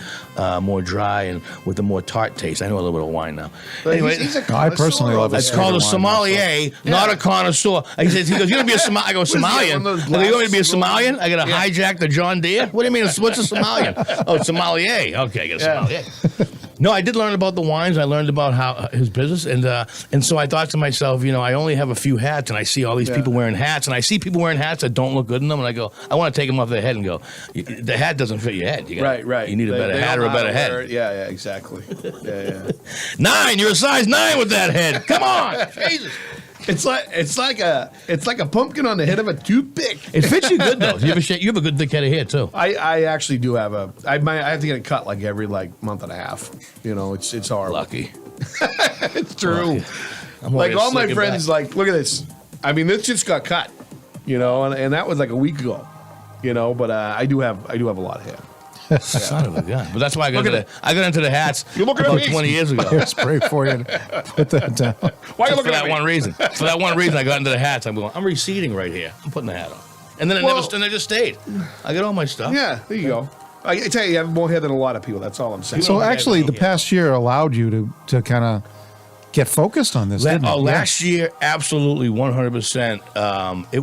more dry and with a more tart taste. I know a little bit of wine now. But Anyway, he's a I personally love it. it's called a sommelier, not a connoisseur. He goes, you're going to be a Somalian. I go, Somalian? I go, you want me to be a Somalian? I got to hijack the John Deere? What do you mean? What's a Somalian? Oh, sommelier. Okay, I got a sommelier. No, I did learn about the wines. I learned about how his business, and so I thought to myself, I only have a few hats, and I see all these people wearing hats, and I see people wearing hats that don't look good in them, and I go, I want to take them off their head and go, the hat doesn't fit your head. Right. You need a better hat or a better head. Yeah, exactly. Yeah. 9, you're a size 9 with that head. Come on, Jesus. It's like a pumpkin on the head of a toothpick. It fits you good though. You have a good thick head of hair too. I actually do have I have to get it cut like every month and a half. It's hard. Lucky. It's true. Lucky. Like all my friends, like, look at this. I mean, this just got cut. And that was like a week ago. But I do have a lot of hair. Son of a gun. But that's why I got into the hats about 20 years ago. Hairspray for you. Put that down. Why are you For looking at that me? one reason. For that one reason, I got into the hats. I'm going, I'm receding right here. I'm putting the hat on. And then I just stayed. I got all my stuff. Yeah, there you go. I tell you have more hair than a lot of people. That's all I'm saying. So actually, the past year allowed you to kind of get focused on this, didn't it? Last year, absolutely, 100%. It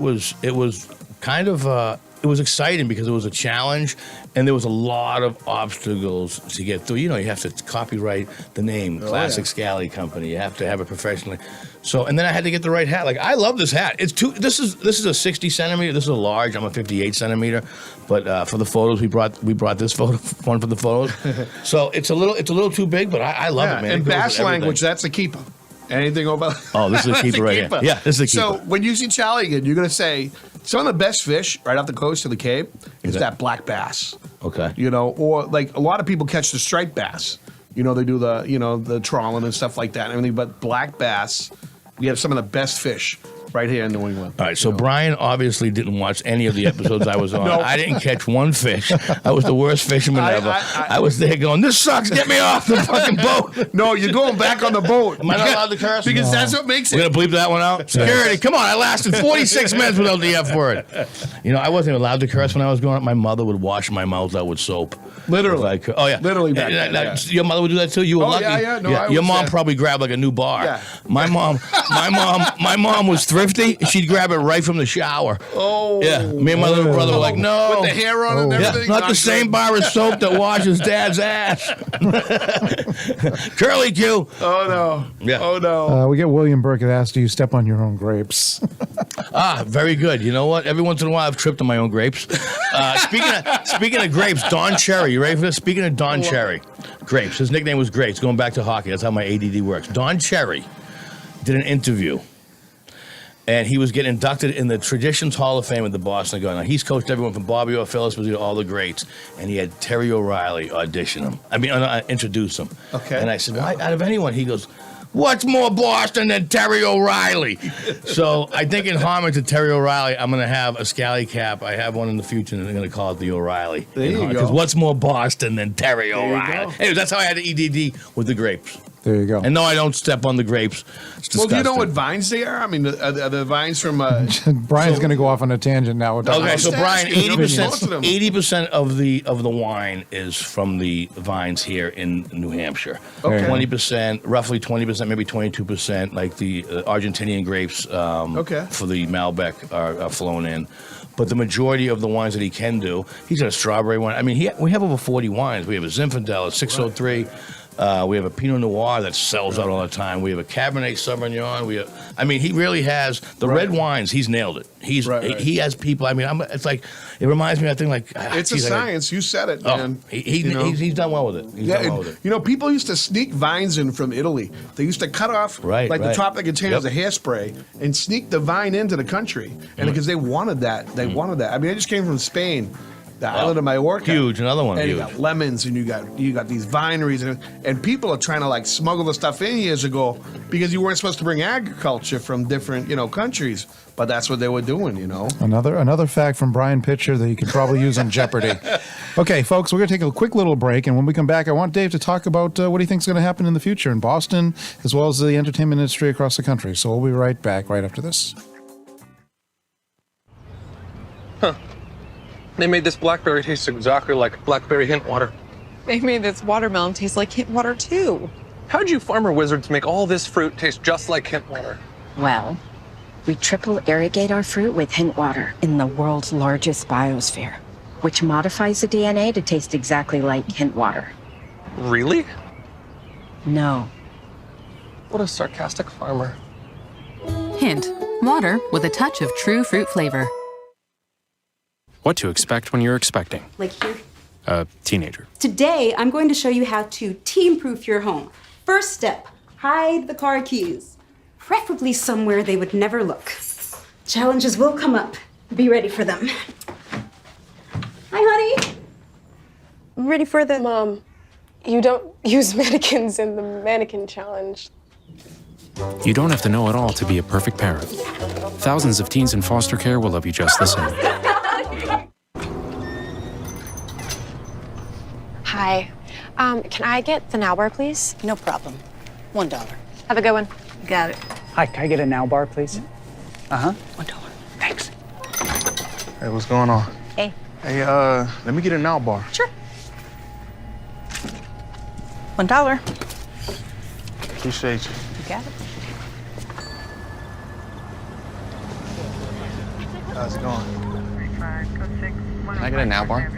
was kind of... it was exciting because it was a challenge, and there was a lot of obstacles to get through. You have to copyright the name, Classic Scally Company. You have to have it professionally. So, and then I had to get the right hat. Like, I love this hat. This is a 60 centimeter. This is a large. I'm a 58 centimeter. But for the photos, we brought this one for the photos. So it's a little too big, but I love it, man. In bass language, that's a keeper. Anything over? Oh, this is a keeper right here. Yeah, this is a keeper. So when you see Charlie again, you're gonna say some of the best fish right off the coast of the Cape is that black bass. Okay. Or like a lot of people catch the striped bass. They do the trawling and stuff like that and everything. But black bass, we have some of the best fish right here in New England. All right, so Brian obviously didn't watch any of the episodes I was on. No. I didn't catch one fish. I was the worst fisherman ever. I was there going, this sucks, get me off the fucking boat. No, you're going back on the boat. Am I not allowed to curse? Because that's what makes it. We're going to bleep that one out? Security, come on, I lasted 46 minutes without the F word. I wasn't even allowed to curse when I was growing up. My mother would wash my mouth out with soap. Literally. Oh, yeah. Literally back then, yeah. Your mother would do that too? You were lucky? Yeah. No, your mom probably grabbed like a new bar. Yeah. My mom was thrifty. She'd grab it right from the shower. Oh. Yeah. Me and my little brother were like, no. With the hair on and everything. Not the same bar of soap that washes dad's ass. Curly Q. Oh, no. Yeah. Oh, no. We get William Burke that asks, do you step on your own grapes? Very good. You know what? Every once in a while, I've tripped on my own grapes. Speaking of grapes, Don Cherry. You ready for this? Speaking of Don Cherry. Grapes. His nickname was Grapes. Going back to hockey. That's how my ADD works. Don Cherry did an interview. And he was getting inducted in the Traditions Hall of Fame at the Boston Garden. Now, he's coached everyone from Bobby Orr, Phillips, all the greats. And he had Terry O'Reilly audition him. Introduce him. Okay. And I said, why, out of anyone? He goes, what's more Boston than Terry O'Reilly? So I think in homage to Terry O'Reilly, I'm going to have a scally cap. I have one in the future, and I'm going to call it the O'Reilly. There you go. Because what's more Boston than Terry There you O'Reilly? go. Anyways, that's how I had the EDD with the grapes. There you go. And no, I don't step on the grapes. It's Well, disgusting. do you know what vines they are? I mean, are the vines from... Brian's going to go off on a tangent now. Okay, so Brian, Most of them. 80% of the wine is from the vines here in New Hampshire. Okay. 20%, roughly 20%, maybe 22%, like the Argentinian grapes for the Malbec are flown in. But the majority of the wines that he can do, he's got a strawberry wine. I mean, we have over 40 wines. We have a Zinfandel, a 603. We have a Pinot Noir that sells out all the time. We have a Cabernet Sauvignon. He really has the red wines. He's nailed it. He has people. It's like it reminds me. I think like it's a science. You said it, man. He's done well with it. He's done well with it. People used to sneak vines in from Italy. They used to cut off the top of the containers of hairspray and sneak the vine into the country, and because they wanted that, I just came from Spain. The island of Majorca. Huge, another one. And Huge. you got lemons, and you got these vineries, and people are trying to like smuggle the stuff in years ago because you weren't supposed to bring agriculture from different countries, but that's what they were doing. Another fact from Brian Pitcher that you could probably use on Jeopardy. Okay, folks, we're going to take a quick little break, and when we come back, I want Dave to talk about what he thinks is going to happen in the future in Boston, as well as the entertainment industry across the country. So we'll be right back right after this. Huh. They made this blackberry taste exactly like blackberry hint water. They made this watermelon taste like hint water, too. How'd you farmer wizards make all this fruit taste just like hint water? Well, we triple irrigate our fruit with hint water in the world's largest biosphere, which modifies the DNA to taste exactly like hint water. Really? No. What a sarcastic farmer. Hint, water with a touch of true fruit flavor. What to expect when you're expecting Like here. a teenager. Today, I'm going to show you how to team-proof your home. First step, hide the car keys, preferably somewhere they would never look. Challenges will come up. Be ready for them. Hi, honey. I'm ready for the... Mom, you don't use mannequins in the mannequin challenge. You don't have to know it all to be a perfect parent. Thousands of teens in foster care will love you just the same. Hi. Can I get the now bar, please? No problem. $1. Have a good one. Got it. Hi, can I get a now bar, please? $1. Thanks. Hey, what's going on? Hey. Hey, let me get a now bar. Sure. $1. Appreciate you. You got it. How's it going? Can I get a now bar?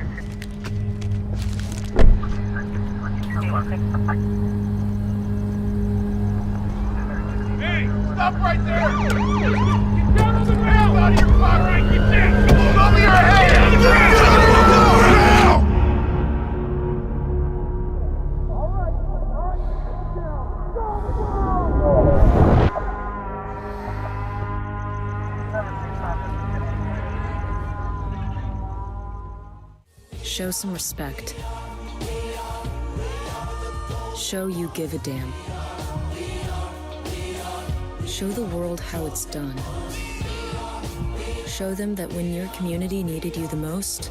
Hey, stop right there! Get down on the ground out of your car, right? Get down! Over your head! Show some respect. Show you give a damn. Show the world how it's done. Show them that when your community needed you the most,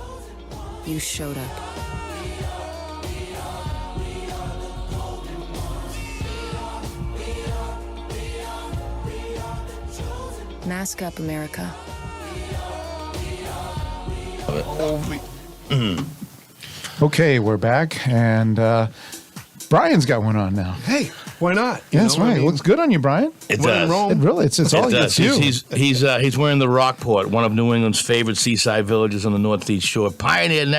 you showed up. Mask up, America. Okay, we're back, and Brian's got one on now. Hey, why not? Yeah, that's right. It looks good on you, Brian. It We're in does. Rome. It really, it's all does. it's you. He's wearing the Rockport, one of New England's favorite seaside villages on the Northeast Shore, pioneered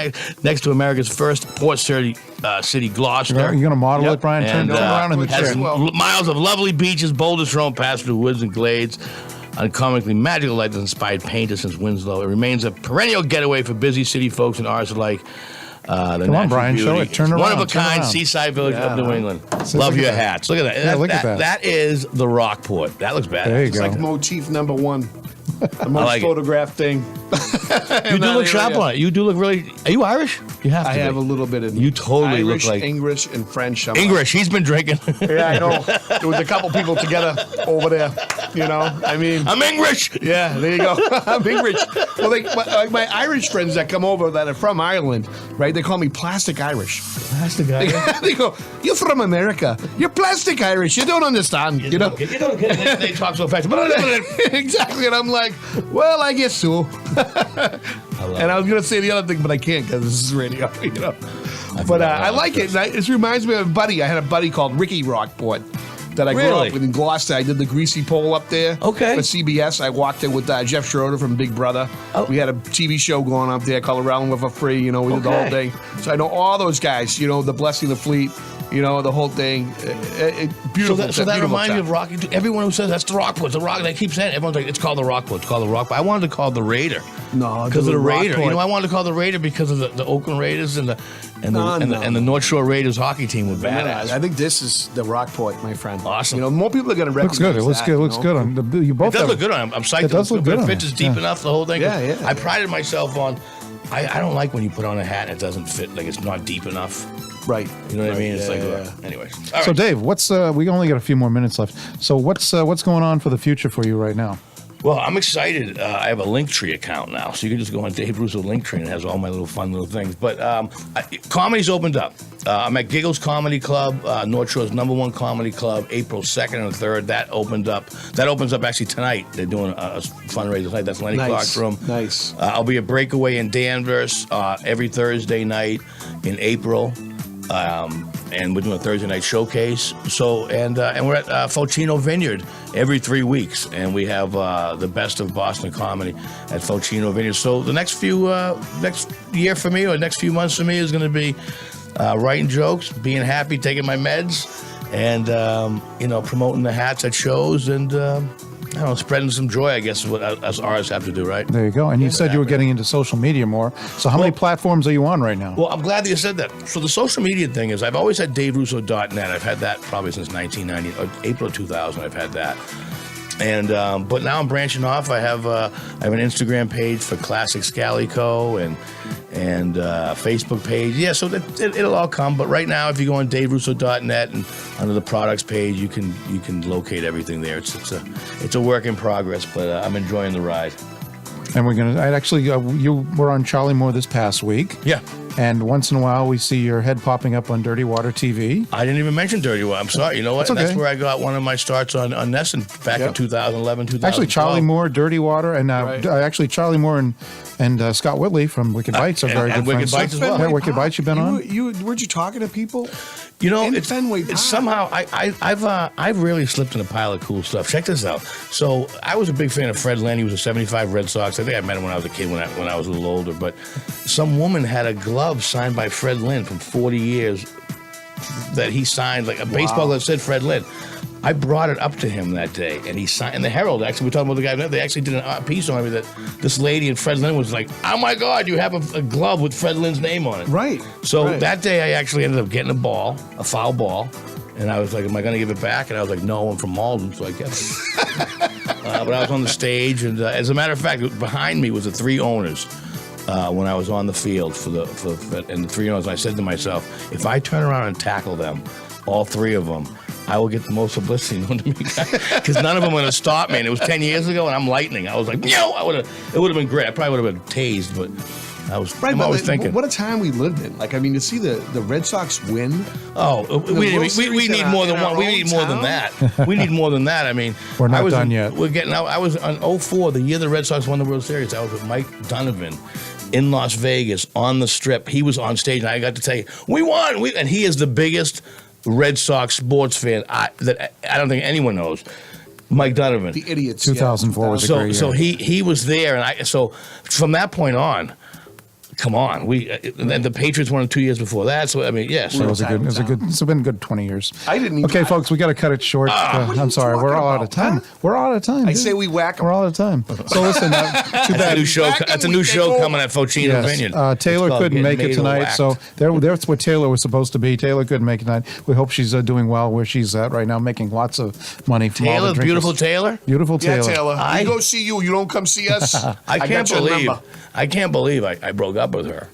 next to America's first port city, Gloucester. You're going to model it, Brian? Turn And, around in the has chair. miles of lovely beaches, boulders thrown past through woods and glades, uncomically magical light that inspired painters since Winslow. It remains a perennial getaway for busy city folks and artists alike. Come on, Brian, show it. Turn around. One of a turn kind around. seaside village of New England. So Love look at your that. hats. Look at that. Yeah, look at that. That is the Rockport. That looks bad. There you It's go. like motif number one. The most like it. photographed thing. You do look sharp on it. You do look really. Are you Irish? You have to. I be. have a little bit of You totally Irish, look like English, and French. English. He's been drinking. Yeah, I know. There was a couple people together over there. I mean, I'm English. Yeah, there you go. I'm English. Well, my Irish friends that come over that are from Ireland, right? They call me plastic Irish. Plastic Irish. They go, "You're from America. You're plastic Irish. You don't understand." You know. You don't get it. They talk so fast. Exactly, and I'm like, well, I guess so. And I was gonna say the other thing, but I can't because this is radio, But I like it. It reminds me of a buddy. I had a buddy called Ricky Rockport that I grew Really? up with in Gloucester. I did the greasy pole up there. Okay. For CBS, I walked there with Jeff Schroeder from Big Brother. Oh. We had a TV show going up there called Around with a Free. We did the whole Okay. thing. So I know all those guys. The Blessing the Fleet. The whole thing. Beautiful. So that beautiful reminds me town. of Rocky. Everyone who says that's the Rockport, it's the Rock. They keep saying it. Everyone's like, it's called the Rockport. It's called the Rockport. I wanted to call it the Raider. No, because of the Raider. Rockport. I wanted to call it the Raider because of the Oakland Raiders and the North Shore Raiders hockey team were badass. I think this is the Rockport, my friend. Awesome. More people are going to Looks recognize good. It looks that, good. It looks good. On you both. It does have- look good on him. I'm psyched. It does look good It on fits it. us deep Yeah. enough. The whole thing. Yeah, yeah. I prided myself on. I don't like when you put on a hat and it doesn't fit, like it's not deep enough. Right. You know what I mean? It's anyways. All So right. Dave, what's we only got a few more minutes left. So what's going on for the future for you right now? Well, I'm excited. I have a Linktree account now, so you can just go on Dave Russo Linktree and it has all my little fun little things. But comedy's opened up. I'm at Giggles Comedy Club, North Shore's #1 comedy club, April 2nd and 3rd. That opens up actually tonight. They're doing a fundraiser tonight. That's Lenny Clark's room. Nice. I'll be at Breakaway in Danvers every Thursday night in April. And we're doing a Thursday night showcase. So and we're at Focino Vineyard every 3 weeks, and we have the best of Boston comedy at Focino Vineyard. So the next year for me, or next few months for me, is going to be writing jokes, being happy, taking my meds, and promoting the hats at shows, and I don't know, spreading some joy, I guess, is what us artists have to do, right? There you go. And you said you were getting into social media more. So how many platforms are you on right now? Well, I'm glad that you said that. So the social media thing is, I've always had DaveRusso.net. I've had that probably since 1990, or April 2000. I've had that. And but now I'm branching off. I have an Instagram page for Classic Scalico and Facebook page. Yeah, so it'll all come. But right now, if you go on DaveRusso.net and under the products page, you can locate everything there. It's a work in progress, but I'm enjoying the ride. And we're gonna. You were on Charlie Moore this past week. Yeah. And once in a while, we see your head popping up on Dirty Water TV. I didn't even mention Dirty Water. I'm sorry. You know what? That's okay. That's where I got one of my starts on Nesson back in 2011, 2012. Actually, Charlie Moore, Dirty Water, and actually Charlie Moore and Scott Whitley from Wicked Bites are very good Wicked friends. Bites as well. Yeah, Wicked Bites you've been on? Weren't you talking to people? You know, in Fenway Park. Somehow I've really slipped in a pile of cool stuff. Check this out. So I was a big fan of Fred Lynn. He was a '75 Red Sox. I think I met him when I was a kid, when I was a little older. But some woman had a glove signed by Fred Lynn from 40 years that he signed, like a baseball that said Fred Lynn. I brought it up to him that day, and he signed. And the Herald, actually, we're talking about the guy. They actually did a piece on me that this lady and Fred Lynn was like, "Oh my God, you have a glove with Fred Lynn's name on it." Right. So that day, I actually ended up getting a foul ball, and I was like, "Am I going to give it back?" And I was like, "No, I'm from Malden," so I kept it. But I was on the stage, and as a matter of fact, behind me was the three owners. When I was on the field and the three owners, I said to myself, if I turn around and tackle them, all three of them, I will get the most publicity known to me, because none of them were going to stop me. And it was 10 years ago, and I'm lightning. I was like, it would have been great. I probably would have been tased, but I'm always thinking. What a time we lived in. Like, I mean, to see the Red Sox win. Oh, we need more than one. We need more than that. We need more than that. I mean, we're not done yet. I was on 2004, the year the Red Sox won the World Series. I was with Mike Donovan in Las Vegas on the Strip. He was on stage, and I got to tell you, we won. And he is the biggest Red Sox sports fan that I don't think anyone knows. Mike Donovan, the idiots. 2004 was a great year. So he was there, and so from that point on. Come on, and the Patriots won 2 years before that. So I mean, yes, it's been a good 20 years. I didn't even. Okay, folks, we got to cut it short. I'm sorry, we're all out of time. Huh? We're all out of time. I say we whack them. We're all out of time. So listen, too bad. That's a new show coming at Focino Vineyard. Taylor couldn't make it tonight, so that's what Taylor was supposed to be. Taylor couldn't make it tonight. We hope she's doing well where she's at right now, making lots of money from all the drinkers. Beautiful Taylor. Beautiful Taylor. Yeah, Taylor. We go see you. You don't come see us. I can't believe I broke up with her.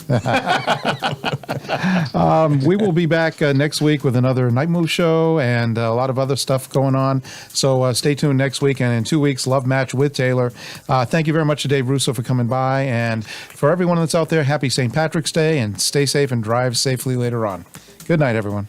We will be back next week with another Night Move show and a lot of other stuff going on. So stay tuned next week. And in 2 weeks, Love Match with Taylor. Thank you very much to Dave Russo for coming by. And for everyone that's out there, happy St. Patrick's Day, and stay safe and drive safely later on. Good night, everyone.